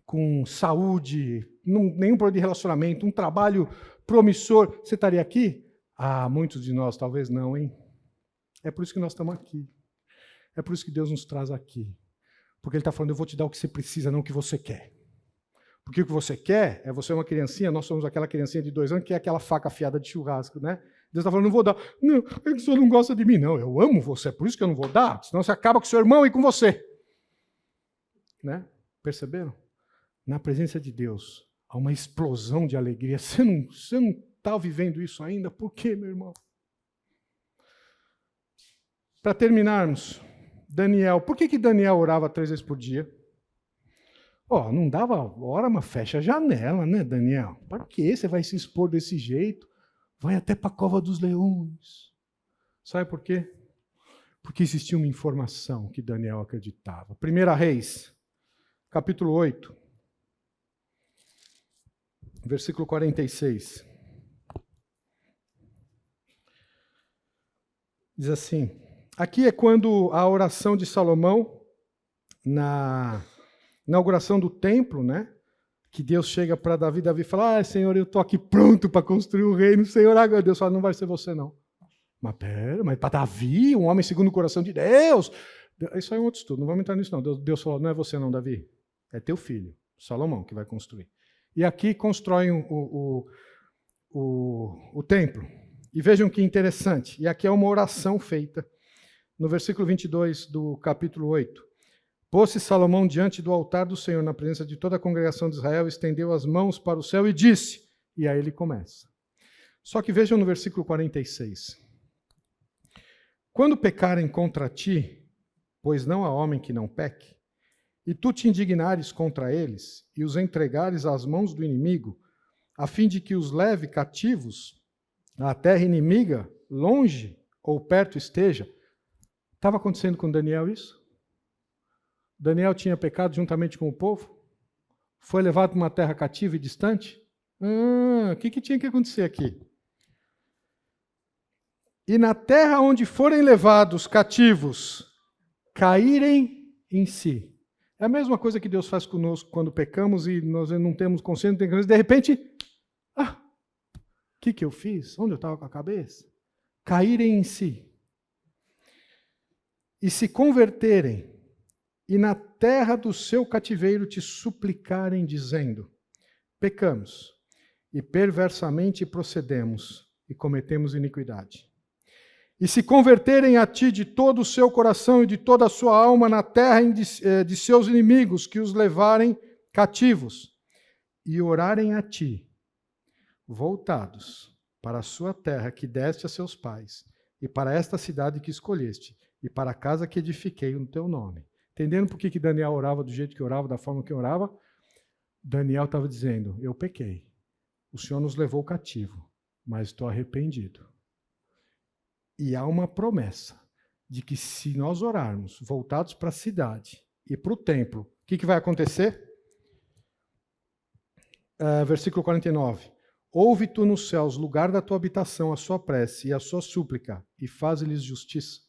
com saúde, nenhum problema de relacionamento, um trabalho promissor, você estaria aqui? Muitos de nós talvez não, hein? É por isso que nós estamos aqui. É por isso que Deus nos traz aqui. Porque Ele está falando, eu vou te dar o que você precisa, não o que você quer. Porque o que você quer é você uma criancinha, nós somos aquela criancinha de 2 anos que é aquela faca afiada de churrasco, né? Deus está falando, não vou dar. Não, é que o senhor não gosta de mim. Não, eu amo você, é por isso que eu não vou dar. Senão você acaba com seu irmão e com você. Né? Perceberam? Na presença de Deus, há uma explosão de alegria. Você não está vivendo isso ainda? Por quê, meu irmão? Para terminarmos, Daniel. Por que Daniel orava 3 vezes por dia? Não dava hora, mas fecha a janela, né, Daniel? Para que você vai se expor desse jeito? Vai até para a cova dos leões. Sabe por quê? Porque existia uma informação que Daniel acreditava. 1 Reis, capítulo 8, versículo 46. Diz assim, aqui é quando a oração de Salomão, na inauguração do templo, né? Que Deus chega para Davi fala, Senhor, eu estou aqui pronto para construir o reino. Senhor, agora Deus fala, não vai ser você não. Mas para Davi, um homem segundo o coração de Deus. Isso aí é um outro estudo, não vamos entrar nisso não. Deus falou, não é você não, Davi. É teu filho, Salomão, que vai construir. E aqui constroem o templo. E vejam que interessante. E aqui é uma oração feita no versículo 22 do capítulo 8. Pôs-se Salomão diante do altar do Senhor, na presença de toda a congregação de Israel, estendeu as mãos para o céu e disse, e aí ele começa. Só que vejam no versículo 46. Quando pecarem contra ti, pois não há homem que não peque, e tu te indignares contra eles, e os entregares às mãos do inimigo, a fim de que os leve cativos à terra inimiga, longe ou perto esteja. Estava acontecendo com Daniel isso? Daniel tinha pecado juntamente com o povo? Foi levado para uma terra cativa e distante? O que tinha que acontecer aqui? E na terra onde forem levados cativos, caírem em si. É a mesma coisa que Deus faz conosco quando pecamos e nós não temos consciência, não temos consciência. De repente, o que eu fiz? Onde eu estava com a cabeça? Caírem em si. E se converterem, e na terra do seu cativeiro te suplicarem, dizendo, pecamos, e perversamente procedemos, e cometemos iniquidade. E se converterem a ti de todo o seu coração e de toda a sua alma na terra de seus inimigos, que os levarem cativos, e orarem a ti, voltados para a sua terra que deste a seus pais, e para esta cidade que escolheste, e para a casa que edifiquei no teu nome. Entendendo por que Daniel orava do jeito que orava, da forma que orava? Daniel estava dizendo, eu pequei. O Senhor nos levou cativo, mas estou arrependido. E há uma promessa de que se nós orarmos voltados para a cidade e para o templo, o que vai acontecer? Versículo 49. Ouve tu nos céus, lugar da tua habitação, a sua prece e a sua súplica, e faze-lhes justiça.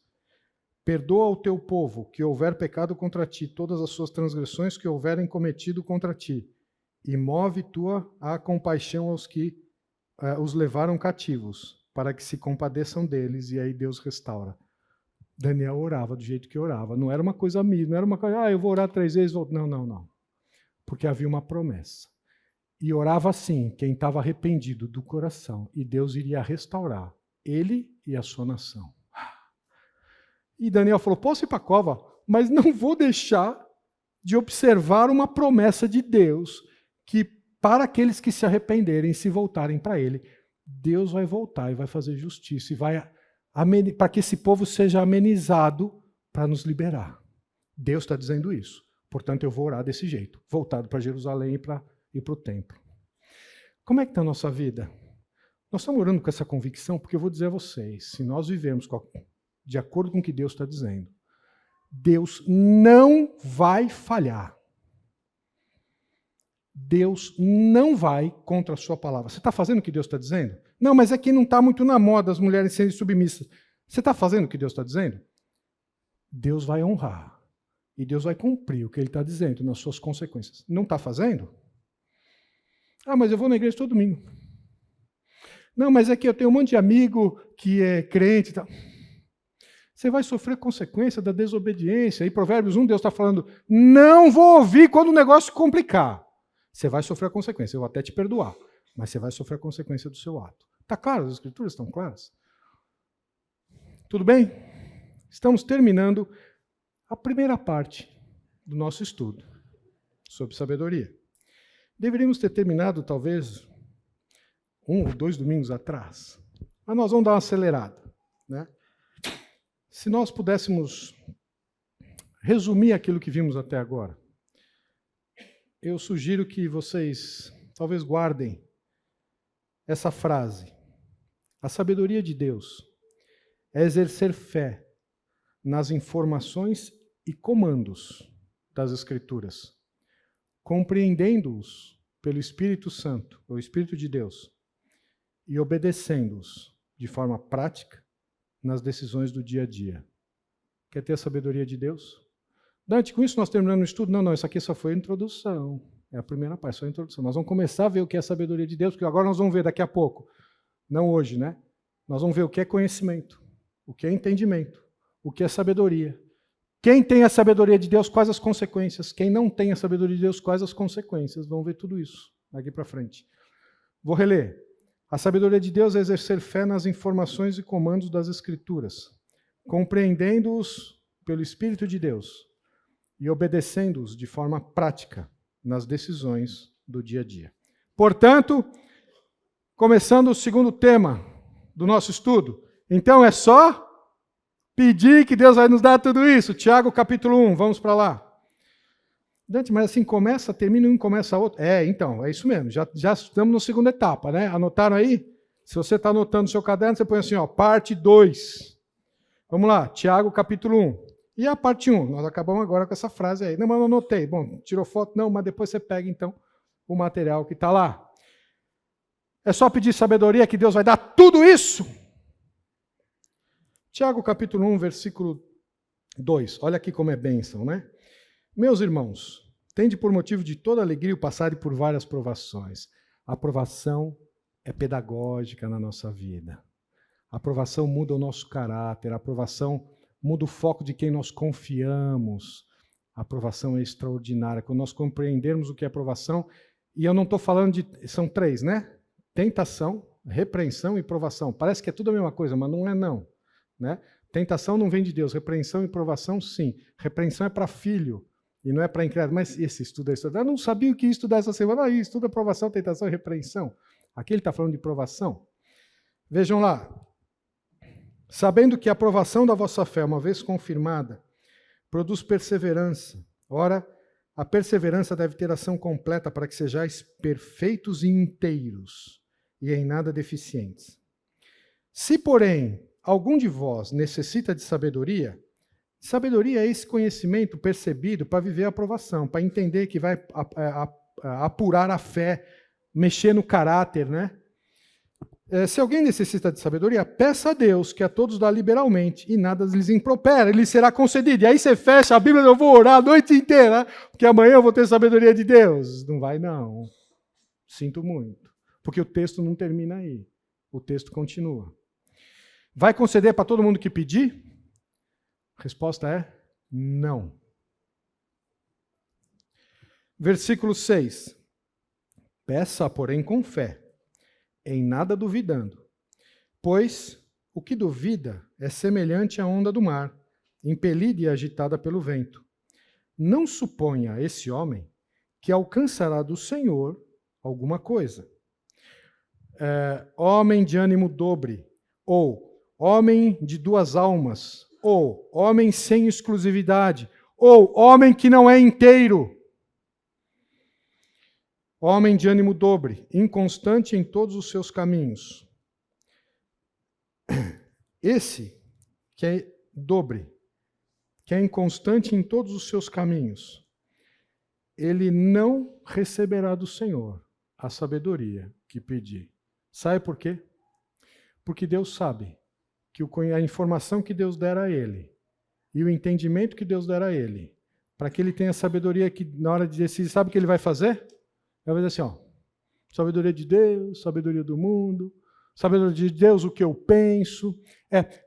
Perdoa ao teu povo que houver pecado contra ti, todas as suas transgressões que houverem cometido contra ti, e move tua a compaixão aos que os levaram cativos, para que se compadeçam deles, e aí Deus restaura. Daniel orava do jeito que orava. Não era uma coisa mínima, não era uma coisa, eu vou orar 3 vezes, não. Porque havia uma promessa. E orava assim, quem estava arrependido do coração, e Deus iria restaurar ele e a sua nação. E Daniel falou, posso ir para a cova, mas não vou deixar de observar uma promessa de Deus, que para aqueles que se arrependerem e se voltarem para ele, Deus vai voltar e vai fazer justiça, e vai para que esse povo seja amenizado para nos liberar. Deus está dizendo isso. Portanto, eu vou orar desse jeito, voltado para Jerusalém e para o templo. Como é que está a nossa vida? Nós estamos orando com essa convicção, porque eu vou dizer a vocês, se nós vivermos de acordo com o que Deus está dizendo, Deus não vai falhar. Deus não vai contra a sua palavra. Você está fazendo o que Deus está dizendo? Não, mas aqui não está muito na moda as mulheres serem submissas. Você está fazendo o que Deus está dizendo? Deus vai honrar. E Deus vai cumprir o que Ele está dizendo nas suas consequências. Não está fazendo? Mas eu vou na igreja todo domingo. Não, mas é que eu tenho um monte de amigo que é crente e tal. Você vai sofrer consequência da desobediência. E Provérbios 1, Deus está falando, não vou ouvir quando o negócio complicar. Você vai sofrer a consequência. Eu vou até te perdoar, mas você vai sofrer a consequência do seu ato. Está claro? As escrituras estão claras? Tudo bem? Estamos terminando a primeira parte do nosso estudo sobre sabedoria. Deveríamos ter terminado, talvez, 1 ou 2 domingos atrás. Mas nós vamos dar uma acelerada, né? Se nós pudéssemos resumir aquilo que vimos até agora, eu sugiro que vocês talvez guardem essa frase. A sabedoria de Deus é exercer fé nas informações e comandos das Escrituras, compreendendo-os pelo Espírito Santo, o Espírito de Deus, e obedecendo-os de forma prática nas decisões do dia a dia. Quer ter a sabedoria de Deus? Dante, com isso nós terminamos o estudo? Não, isso aqui só foi a introdução. É a primeira parte, só a introdução. Nós vamos começar a ver o que é a sabedoria de Deus, porque agora nós vamos ver daqui a pouco. Não hoje, né? Nós vamos ver o que é conhecimento, o que é entendimento, o que é sabedoria. Quem tem a sabedoria de Deus, quais as consequências? Quem não tem a sabedoria de Deus, quais as consequências? Vamos ver tudo isso daqui para frente. Vou reler. A sabedoria de Deus é exercer fé nas informações e comandos das Escrituras, compreendendo-os pelo Espírito de Deus e obedecendo-os de forma prática nas decisões do dia a dia. Portanto, começando o segundo tema do nosso estudo, então é só pedir que Deus vai nos dar tudo isso. Tiago capítulo 1, vamos para lá. Dante, mas assim, começa, termina um, começa outro. Então, é isso mesmo, já estamos na segunda etapa, né? Anotaram aí? Se você está anotando no seu caderno, você põe assim, parte 2. Vamos lá, Tiago capítulo 1. E a parte 1, nós acabamos agora com essa frase aí. Não, mas eu anotei. Bom, tirou foto? Não, mas depois você pega, então, o material que está lá. É só pedir sabedoria que Deus vai dar tudo isso? Tiago capítulo 1, versículo 2. Olha aqui como é bênção, né? Meus irmãos, tende por motivo de toda alegria o passarem por várias provações. A provação é pedagógica na nossa vida. A provação muda o nosso caráter, a provação muda o foco de quem nós confiamos. A provação é extraordinária. Quando nós compreendermos o que é provação, e eu não estou falando de... São 3, né? Tentação, repreensão e provação. Parece que é tudo a mesma coisa, mas não é não. Né? Tentação não vem de Deus, repreensão e provação sim. Repreensão é para filho. E não é para incrédulo, mas esse estudo é estudar. Eu não sabia o que ia estudar essa semana. Estuda provação, tentação e repreensão. Aqui ele está falando de provação. Vejam lá. Sabendo que a aprovação da vossa fé, uma vez confirmada, produz perseverança. Ora, a perseverança deve ter ação completa para que sejais perfeitos e inteiros, e em nada deficientes. Se, porém, algum de vós necessita de sabedoria é esse conhecimento percebido para viver a aprovação, para entender que vai apurar a fé, mexer no caráter, né? Se alguém necessita de sabedoria, peça a Deus, que a todos dá liberalmente, e nada lhes impropera, ele será concedido. E aí você fecha a Bíblia, eu vou orar a noite inteira, porque amanhã eu vou ter sabedoria de Deus. Não vai, não. Sinto muito. Porque o texto não termina aí. O texto continua. Vai conceder para todo mundo que pedir? A resposta é não. Versículo 6. Peça, porém, com fé, em nada duvidando, pois o que duvida é semelhante à onda do mar, impelida e agitada pelo vento. Não suponha esse homem que alcançará do Senhor alguma coisa. Homem de ânimo dobre, ou homem de duas almas, ou homem sem exclusividade, ou homem que não é inteiro. Homem de ânimo dobre, inconstante em todos os seus caminhos. Esse que é dobre, que é inconstante em todos os seus caminhos, ele não receberá do Senhor a sabedoria que pedir. Sabe por quê? Porque Deus sabe que a informação que Deus der a ele e o entendimento que Deus der a ele, para que ele tenha sabedoria que na hora de decidir, sabe o que ele vai fazer? Ele vai dizer assim, sabedoria de Deus, sabedoria do mundo, sabedoria de Deus, o que eu penso.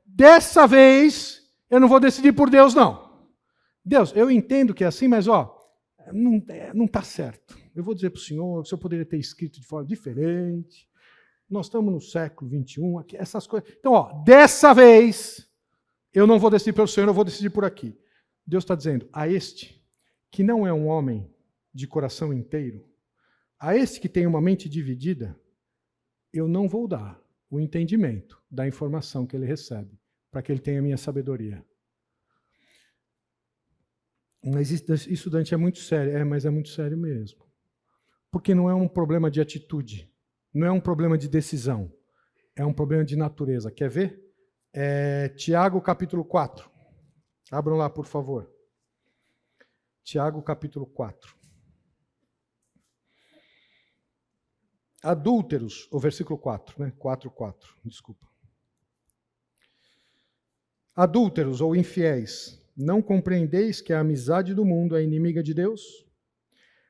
Dessa vez, eu não vou decidir por Deus, não. Deus, eu entendo que é assim, mas não está certo. Eu vou dizer para o senhor que o senhor poderia ter escrito de forma diferente. Nós estamos no século XXI, aqui, essas coisas. Então, dessa vez, eu não vou decidir pelo Senhor, eu vou decidir por aqui. Deus está dizendo, a este, que não é um homem de coração inteiro, a este que tem uma mente dividida, eu não vou dar o entendimento da informação que ele recebe, para que ele tenha a minha sabedoria. Mas isso, Dante, é muito sério. Mas é muito sério mesmo. Porque não é um problema de atitude. Não é um problema de decisão, é um problema de natureza. Quer ver? Tiago capítulo 4. Abram lá, por favor. Tiago capítulo 4. Adúlteros, o versículo 4, né? 4:4, desculpa. Adúlteros ou infiéis, não compreendeis que a amizade do mundo é inimiga de Deus?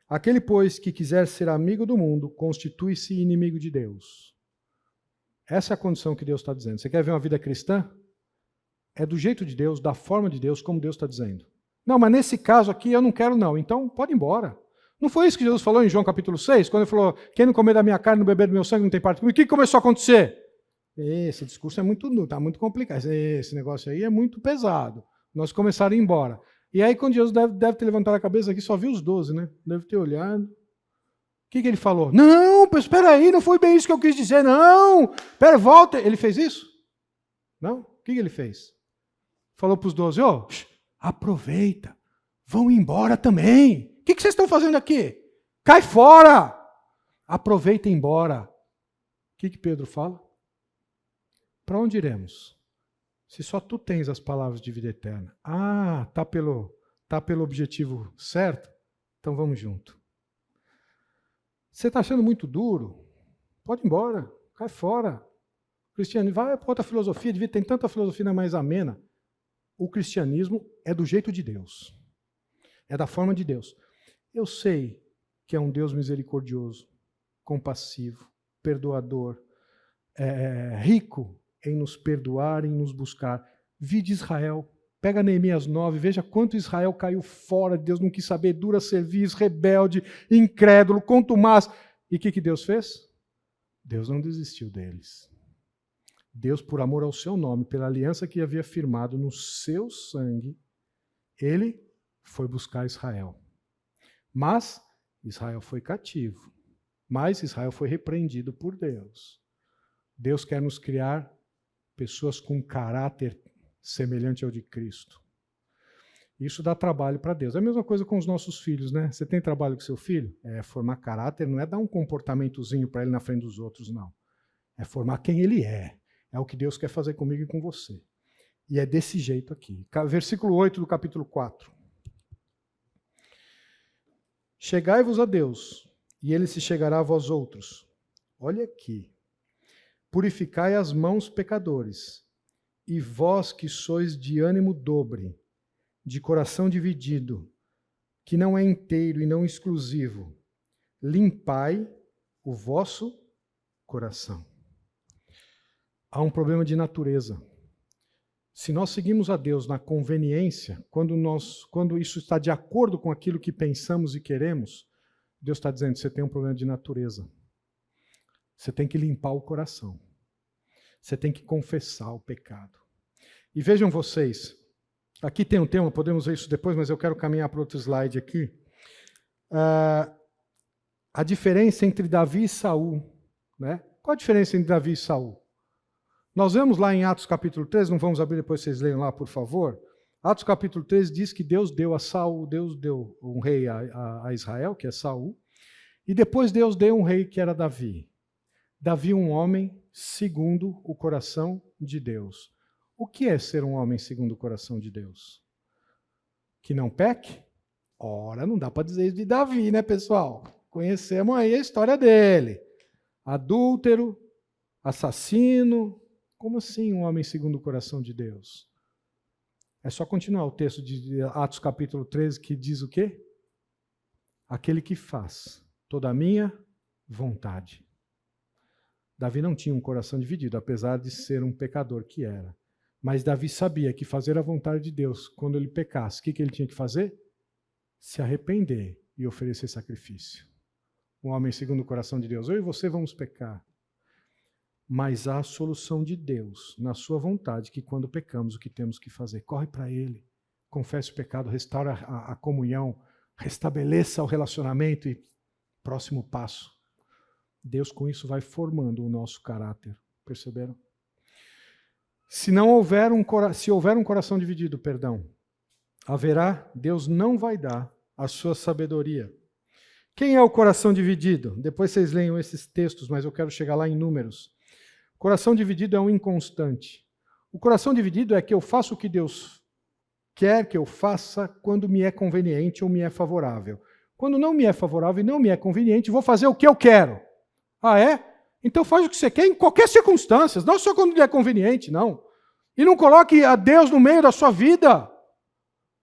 Aquele, pois, que quiser ser amigo do mundo, constitui-se inimigo de Deus. Essa é a condição que Deus está dizendo. Você quer ver uma vida cristã? É do jeito de Deus, da forma de Deus, como Deus está dizendo. Não, mas nesse caso aqui eu não quero não, então pode ir embora. Não foi isso que Jesus falou em João capítulo 6? Quando ele falou, quem não comer da minha carne, não beber do meu sangue, não tem parte comigo. O que começou a acontecer? Esse discurso está muito complicado. Esse negócio aí é muito pesado. Nós começaram a ir embora. E aí, quando Jesus deve ter levantado a cabeça aqui, só viu os 12, né? Deve ter olhado. O que ele falou? Não, espera aí, não foi bem isso que eu quis dizer, não. Espera, volta. Ele fez isso? Não? O que ele fez? Falou para os 12, aproveita, vão embora também. O que vocês estão fazendo aqui? Cai fora. Aproveita e embora. O que Pedro fala? Para onde iremos? Se só tu tens as palavras de vida eterna. Tá pelo objetivo certo? Então vamos junto. Você está achando muito duro? Pode ir embora, cai fora. Cristiano, vai para outra filosofia, devia ter tanta filosofia mais amena. O cristianismo é do jeito de Deus. É da forma de Deus. Eu sei que é um Deus misericordioso, compassivo, perdoador, rico em nos perdoar, em nos buscar. Vide Israel, pega Neemias 9, veja quanto Israel caiu fora de Deus, não quis saber, dura serviço, rebelde, incrédulo, contumaz. E o que Deus fez? Deus não desistiu deles. Deus, por amor ao seu nome, pela aliança que havia firmado no seu sangue, ele foi buscar Israel. Mas Israel foi cativo. Mas Israel foi repreendido por Deus. Deus quer nos criar pessoas com caráter semelhante ao de Cristo. Isso dá trabalho para Deus. É a mesma coisa com os nossos filhos, né? Você tem trabalho com seu filho? É formar caráter, não é dar um comportamentozinho para ele na frente dos outros, não. É formar quem ele é. É o que Deus quer fazer comigo e com você. E é desse jeito aqui. Versículo 8 do capítulo 4. Chegai-vos a Deus, e ele se chegará a vós outros. Olha aqui. Purificai as mãos, pecadores, e vós que sois de ânimo dobre, de coração dividido, que não é inteiro e não exclusivo, limpai o vosso coração. Há um problema de natureza. Se nós seguimos a Deus na conveniência, quando isso está de acordo com aquilo que pensamos e queremos, Deus está dizendo, você tem um problema de natureza. Você tem que limpar o coração. Você tem que confessar o pecado. E vejam vocês, aqui tem um tema, podemos ver isso depois, mas eu quero caminhar para outro slide aqui. A diferença entre Davi e Saul. Né? Qual a diferença entre Davi e Saul? Nós vemos lá em Atos capítulo 13, não vamos abrir, depois vocês leiam lá, por favor. Atos capítulo 13 diz que Deus deu a Saul, Deus deu um rei a Israel, que é Saul, e depois Deus deu um rei que era Davi. Davi, um homem segundo o coração de Deus. O que é ser um homem segundo o coração de Deus? Que não peque? Ora, não dá para dizer isso de Davi, né, pessoal? Conhecemos aí a história dele. Adúltero, assassino. Como assim um homem segundo o coração de Deus? É só continuar o texto de Atos capítulo 13 que diz o quê? Aquele que faz toda a minha vontade. Davi não tinha um coração dividido, apesar de ser um pecador que era. Mas Davi sabia que fazer a vontade de Deus, quando ele pecasse, o que ele tinha que fazer? Se arrepender e oferecer sacrifício. Um homem segundo o coração de Deus. Eu e você vamos pecar. Mas há a solução de Deus, na sua vontade, que quando pecamos, o que temos que fazer? Corre para Ele, confesse o pecado, restaura a comunhão, restabeleça o relacionamento e próximo passo. Deus com isso vai formando o nosso caráter. Perceberam? Se houver um coração dividido, Deus não vai dar a sua sabedoria. Quem é o coração dividido? Depois vocês leiam esses textos, mas eu quero chegar lá em Números. Coração dividido é um inconstante. O coração dividido é que eu faço o que Deus quer que eu faça quando me é conveniente ou me é favorável. Quando não me é favorável e não me é conveniente, vou fazer o que eu quero. Ah, é? Então faz o que você quer em qualquer circunstância, não só quando lhe é conveniente, não. E não coloque a Deus no meio da sua vida.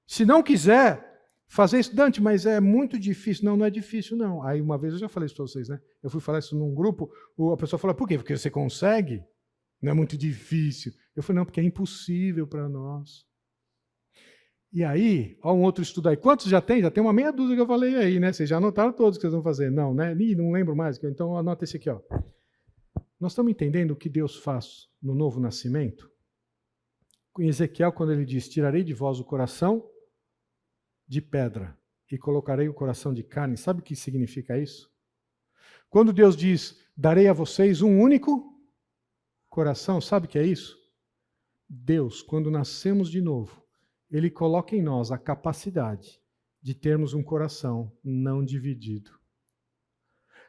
Se não quiser fazer isso, Dante, mas é muito difícil. Não, não é difícil, não. Aí uma vez eu já falei isso para vocês, né? Eu fui falar isso num grupo, a pessoa falou, por quê? Porque você consegue? Não é muito difícil. Eu falei, não, porque é impossível para nós. E aí, ó, um outro estudo aí. Quantos já tem? Já tem uma meia dúzia que eu falei aí, né? Vocês já anotaram todos que vocês vão fazer. Não, né? Não lembro mais. Então anota esse aqui, ó. Nós estamos entendendo o que Deus faz no novo nascimento? Em Ezequiel, quando ele diz, tirarei de vós o coração de pedra e colocarei o coração de carne. Sabe o que significa isso? Quando Deus diz, darei a vocês um único coração, sabe o que é isso? Deus, quando nascemos de novo, Ele coloca em nós a capacidade de termos um coração não dividido.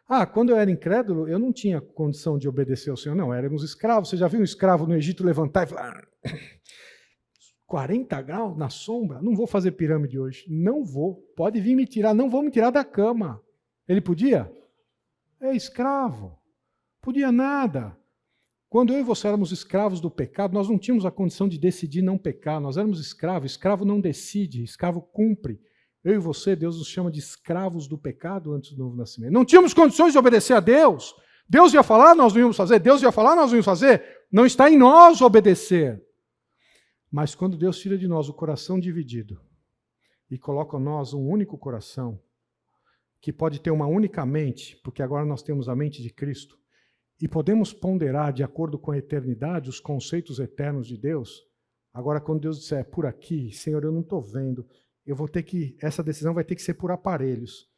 Ah, quando eu era incrédulo, eu não tinha condição de obedecer ao Senhor. Não, éramos escravos. Você já viu um escravo no Egito levantar e falar... 40 graus na sombra? Não vou fazer pirâmide hoje. Não vou. Pode vir me tirar. Não vou me tirar da cama. Ele podia? É escravo. Podia nada. Quando eu e você éramos escravos do pecado, nós não tínhamos a condição de decidir não pecar. Nós éramos escravos. Escravo não decide, escravo cumpre. Eu e você, Deus nos chama de escravos do pecado antes do novo nascimento. Não tínhamos condições de obedecer a Deus. Deus ia falar, nós não íamos fazer. Deus ia falar, nós não íamos fazer. Não está em nós obedecer. Mas quando Deus tira de nós o coração dividido e coloca em nós um único coração, que pode ter uma única mente, porque agora nós temos a mente de Cristo, e podemos ponderar de acordo com a eternidade os conceitos eternos de Deus, agora quando Deus disser, por aqui, Senhor, eu não estou vendo, essa decisão vai ter que ser por aparelhos.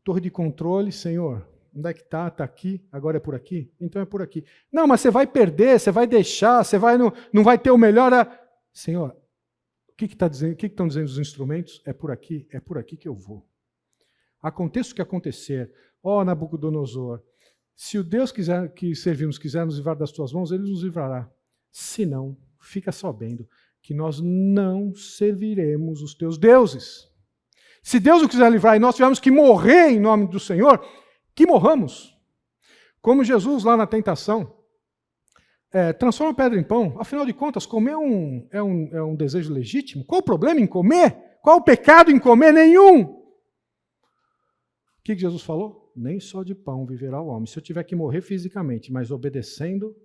Torre de controle, Senhor, Onde é que está? Está aqui, agora é por aqui? Então é por aqui. Não, mas você vai perder, você vai deixar, você vai não vai ter o melhor. Senhor, o que está dizendo? O que estão dizendo os instrumentos? É por aqui que eu vou. Aconteça o que acontecer, ó Nabucodonosor, se o Deus que servimos quiser nos livrar das tuas mãos, ele nos livrará. Se não, fica sabendo que nós não serviremos os teus deuses. Se Deus o quiser livrar e nós tivermos que morrer em nome do Senhor, que morramos. Como Jesus lá na tentação, transforma a pedra em pão. Afinal de contas, comer é um desejo legítimo. Qual o problema em comer? Qual o pecado em comer? Nenhum. O que Jesus falou? Nem só de pão viverá o homem. Se eu tiver que morrer fisicamente, mas obedecendo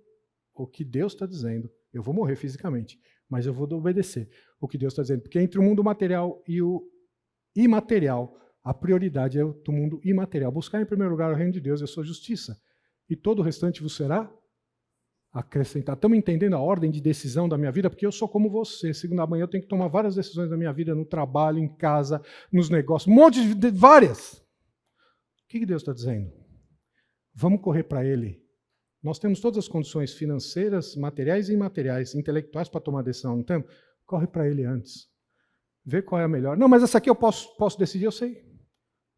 o que Deus está dizendo, eu vou morrer fisicamente, mas eu vou obedecer o que Deus está dizendo. Porque entre o mundo material e o imaterial, a prioridade é do mundo imaterial. Buscar em primeiro lugar o reino de Deus e a sua justiça. E todo o restante vos será acrescentado. Estamos entendendo a ordem de decisão da minha vida? Porque eu sou como você. Segunda manhã eu tenho que tomar várias decisões da minha vida, no trabalho, em casa, nos negócios, um monte de várias. O que Deus está dizendo? Vamos correr para Ele. Nós temos todas as condições financeiras, materiais e imateriais, intelectuais para tomar decisão, não temos? Corre para Ele antes. Vê qual é a melhor. Não, mas essa aqui eu posso decidir, eu sei.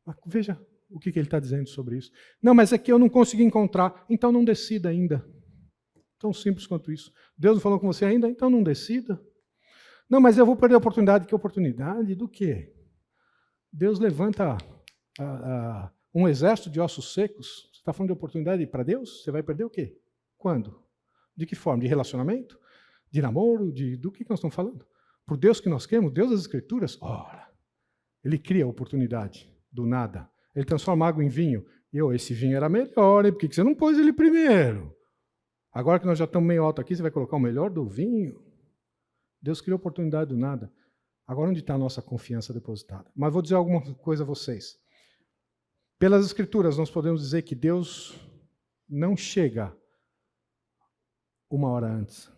Mas veja o que ele está dizendo sobre isso. Não, mas aqui eu não consegui encontrar, então não decida ainda. Tão simples quanto isso. Deus não falou com você ainda, então não decida. Não, mas eu vou perder a oportunidade. Que oportunidade? Do quê? Deus levanta um exército de ossos secos. Você está falando de oportunidade para Deus? Você vai perder o quê? Quando? De que forma? De relacionamento? De namoro? Do que nós estamos falando? Por Deus que nós queremos, Deus das Escrituras, ora, Ele cria a oportunidade do nada. Ele transforma água em vinho. E esse vinho era melhor, hein? Por que você não pôs ele primeiro? Agora que nós já estamos meio alto aqui, você vai colocar o melhor do vinho? Deus cria a oportunidade do nada. Agora onde está a nossa confiança depositada? Mas vou dizer alguma coisa a vocês. Pelas Escrituras, nós podemos dizer que Deus não chega uma hora antes.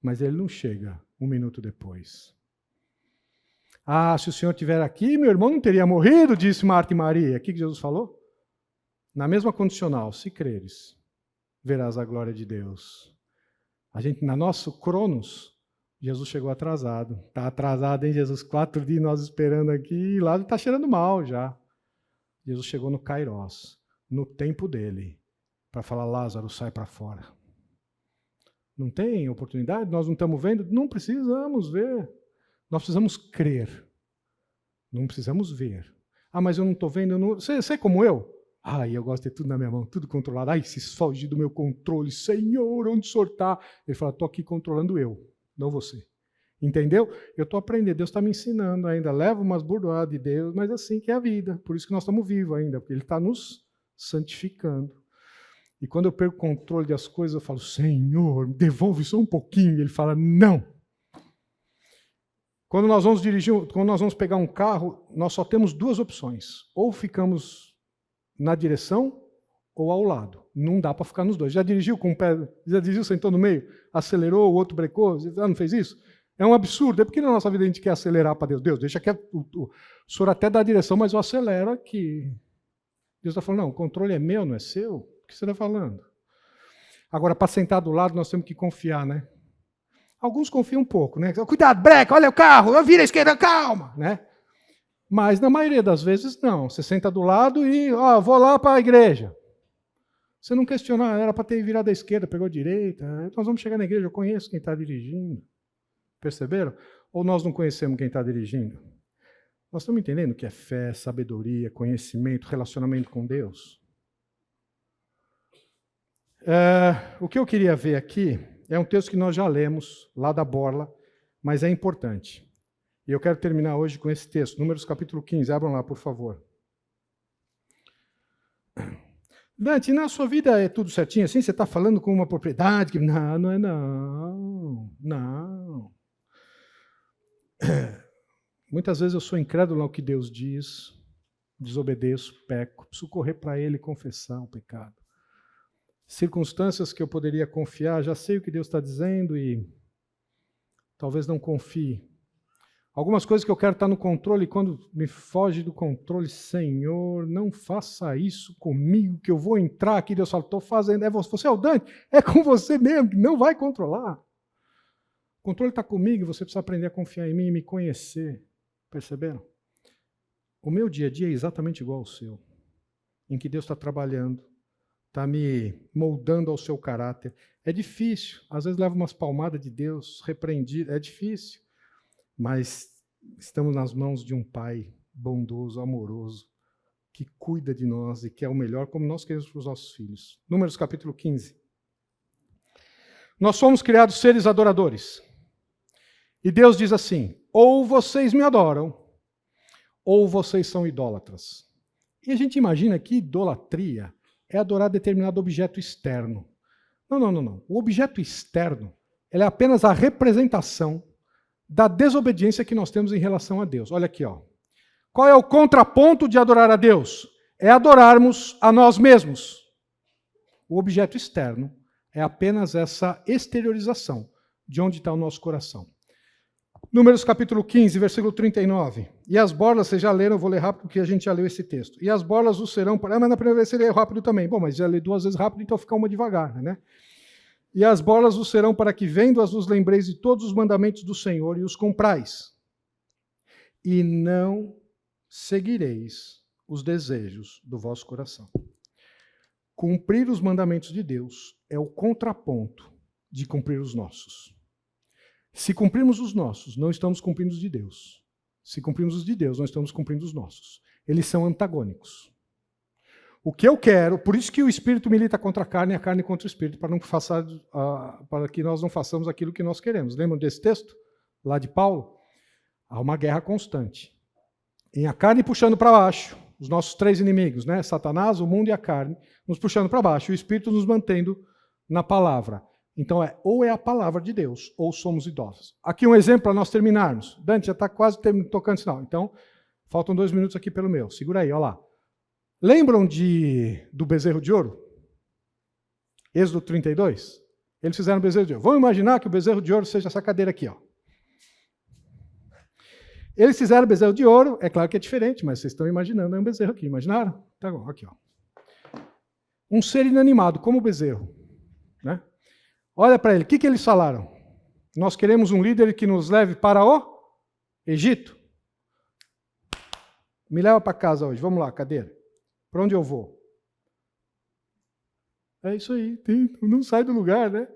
Mas ele não chega um minuto depois. Se o Senhor estiver aqui, meu irmão não teria morrido, disse Marta e Maria. O que Jesus falou? Na mesma condicional, se creres, verás a glória de Deus. Na nosso Cronos, Jesus chegou atrasado. Está atrasado, hein, Jesus? 4 dias nós esperando aqui, e lá está cheirando mal já. Jesus chegou no Kairos, no tempo dele, para falar, Lázaro, sai para fora. Não tem oportunidade? Nós não estamos vendo? Não precisamos ver. Nós precisamos crer. Não precisamos ver. Mas eu não estou vendo. Você é como eu? Eu gosto de ter tudo na minha mão, tudo controlado. Se foge do meu controle. Senhor, onde o Senhor está? Ele fala, estou aqui controlando eu, não você. Entendeu? Eu estou aprendendo. Deus está me ensinando ainda. Levo umas burdoadas de Deus, mas assim que é a vida. Por isso que nós estamos vivos ainda, porque Ele está nos santificando. E quando eu perco o controle das coisas, eu falo, Senhor, devolve só um pouquinho. E Ele fala, não. Quando nós vamos pegar um carro, nós só temos 2 opções. Ou ficamos na direção ou ao lado. Não dá para ficar nos dois. Já dirigiu com o pé, já dirigiu, sentou no meio, acelerou, o outro brecou, não fez isso? É um absurdo. É porque na nossa vida a gente quer acelerar para Deus. Deus, deixa que o Senhor até dá a direção, mas eu acelero aqui. Deus está falando, não, o controle é meu, não é seu. O que você está falando? Agora, para sentar do lado, nós temos que confiar, né? Alguns confiam um pouco, né? Cuidado, breca, olha o carro, vira à esquerda, calma, né? Mas na maioria das vezes, não. Você senta do lado e, vou lá para a igreja. Você não questiona, era para ter virado à esquerda, pegou à direita. Nós vamos chegar na igreja, eu conheço quem está dirigindo. Perceberam? Ou nós não conhecemos quem está dirigindo? Nós estamos entendendo o que é fé, sabedoria, conhecimento, relacionamento com Deus? O que eu queria ver aqui é um texto que nós já lemos, lá da Borla, mas é importante. E eu quero terminar hoje com esse texto, Números capítulo 15. Abram lá, por favor. Dante, na sua vida é tudo certinho assim? Você está falando com uma propriedade? Que... Não, não é não. Não. Muitas vezes eu sou incrédulo ao que Deus diz, desobedeço, peco, preciso correr para Ele e confessar o pecado. Circunstâncias que eu poderia confiar, já sei o que Deus está dizendo e talvez não confie. Algumas coisas que eu quero estar no controle, quando me foge do controle, Senhor, não faça isso comigo, que eu vou entrar aqui. Deus fala, estou fazendo. Você é o Dante? É com você mesmo, que não vai controlar. O controle está comigo, você precisa aprender a confiar em mim e me conhecer. Perceberam? O meu dia a dia é exatamente igual ao seu, em que Deus está trabalhando, está me moldando ao seu caráter. É difícil, às vezes leva umas palmadas de Deus, repreendido, é difícil. Mas estamos nas mãos de um Pai bondoso, amoroso, que cuida de nós e quer o melhor, como nós queremos para os nossos filhos. Números capítulo 15. Nós somos criados seres adoradores. E Deus diz assim, ou vocês me adoram, ou vocês são idólatras. E a gente imagina que idolatria é adorar determinado objeto externo. Não. O objeto externo ele é apenas a representação da desobediência que nós temos em relação a Deus. Olha aqui, ó. Qual é o contraponto de adorar a Deus? É adorarmos a nós mesmos. O objeto externo é apenas essa exteriorização de onde está o nosso coração. Números capítulo 15, versículo 39. E as borlas, vocês já leram, eu vou ler rápido porque a gente já leu esse texto. E as borlas os serão... mas na primeira vez você leu rápido também. Bom, mas já li 2 vezes rápido, então fica uma devagar, né? E as borlas os serão para que, vendo-as, vos lembreis de todos os mandamentos do Senhor e os cumprais. E não seguireis os desejos do vosso coração. Cumprir os mandamentos de Deus é o contraponto de cumprir os nossos. Se cumprirmos os nossos, não estamos cumprindo os de Deus. Se cumprirmos os de Deus, não estamos cumprindo os nossos. Eles são antagônicos. O que eu quero, por isso que o Espírito milita contra a carne e a carne contra o Espírito, para que nós não façamos aquilo que nós queremos. Lembram desse texto? Lá de Paulo? Há uma guerra constante. Em a carne puxando para baixo, os nossos 3 inimigos, né? Satanás, o mundo e a carne, nos puxando para baixo, e o Espírito nos mantendo na palavra. Então, ou é a palavra de Deus, ou somos idólatras. Aqui um exemplo para nós terminarmos. Dante, já está quase tocando o sinal. Então, faltam 2 minutos aqui pelo meu. Segura aí, olha lá. Lembram do bezerro de ouro? Êxodo 32? Eles fizeram o bezerro de ouro. Vamos imaginar que o bezerro de ouro seja essa cadeira aqui, ó. Eles fizeram o bezerro de ouro, é claro que é diferente, mas vocês estão imaginando, é um bezerro aqui, imaginaram? Tá bom, aqui, ó. Um ser inanimado, como o bezerro, né? Olha para ele, o que eles falaram? Nós queremos um líder que nos leve para o Egito. Me leva para casa hoje, vamos lá, cadeira. Para onde eu vou? É isso aí, não sai do lugar, né?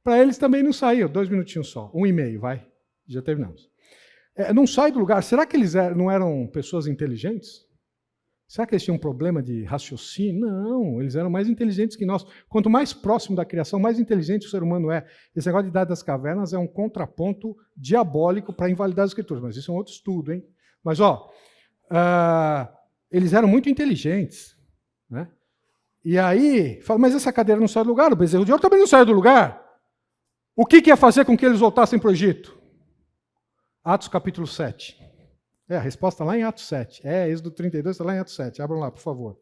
Para eles também não saiu, 2 minutinhos só, 1,5, vai, já terminamos. Não sai do lugar, será que eles não eram pessoas inteligentes? Será que eles tinham um problema de raciocínio? Não, eles eram mais inteligentes que nós. Quanto mais próximo da criação, mais inteligente o ser humano é. Esse negócio de Idade das Cavernas é um contraponto diabólico para invalidar as escrituras, mas isso é um outro estudo, hein? Mas, eles eram muito inteligentes, né? E aí, fala, mas essa cadeira não sai do lugar, o bezerro de ouro também não sai do lugar. O que ia fazer com que eles voltassem para o Egito? Atos capítulo 7. A resposta está lá em Atos 7. Êxodo 32 está lá em Atos 7. Abram lá, por favor.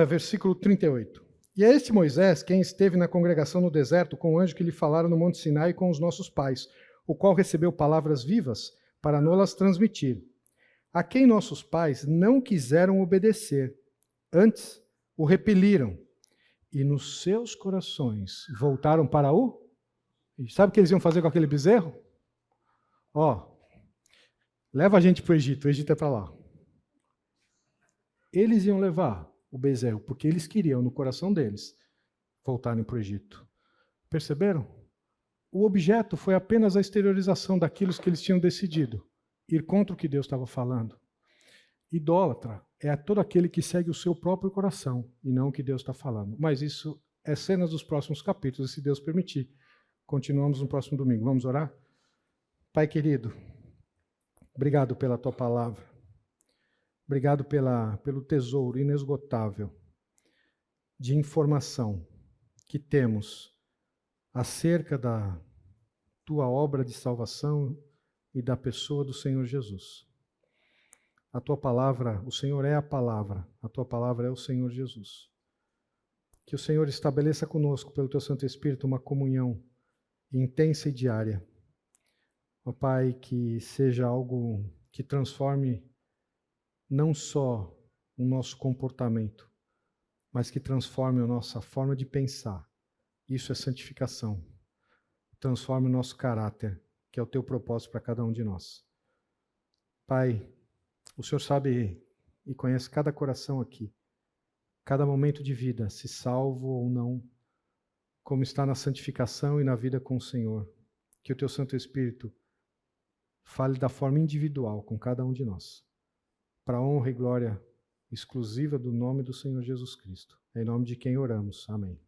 Versículo 38. E é este Moisés quem esteve na congregação no deserto com o anjo que lhe falara no Monte Sinai com os nossos pais, o qual recebeu palavras vivas para nos transmitir, a quem nossos pais não quiseram obedecer, antes o repeliram, e nos seus corações voltaram para o... Sabe o que eles iam fazer com aquele bezerro? Leva a gente para o Egito é para lá. Eles iam levar o bezerro, porque eles queriam, no coração deles, voltarem para o Egito. Perceberam? O objeto foi apenas a exteriorização daquilo que eles tinham decidido, ir contra o que Deus estava falando. Idólatra é todo aquele que segue o seu próprio coração e não o que Deus está falando. Mas isso é cenas dos próximos capítulos, se Deus permitir. Continuamos no próximo domingo. Vamos orar? Pai querido, obrigado pela tua palavra. Obrigado pelo tesouro inesgotável de informação que temos acerca da tua obra de salvação e da pessoa do Senhor Jesus. A tua palavra, o Senhor é a tua palavra é o Senhor Jesus. Que o Senhor estabeleça conosco, pelo Teu Santo Espírito, uma comunhão intensa e diária. Ó Pai, que seja algo que transforme não só o nosso comportamento, mas que transforme a nossa forma de pensar. Isso é santificação. Transforme o nosso caráter, que é o Teu propósito para cada um de nós. Pai, o Senhor sabe e conhece cada coração aqui, cada momento de vida, se salvo ou não, como está na santificação e na vida com o Senhor. Que o Teu Santo Espírito fale da forma individual com cada um de nós, para a honra e glória exclusiva do nome do Senhor Jesus Cristo. É em nome de quem oramos. Amém.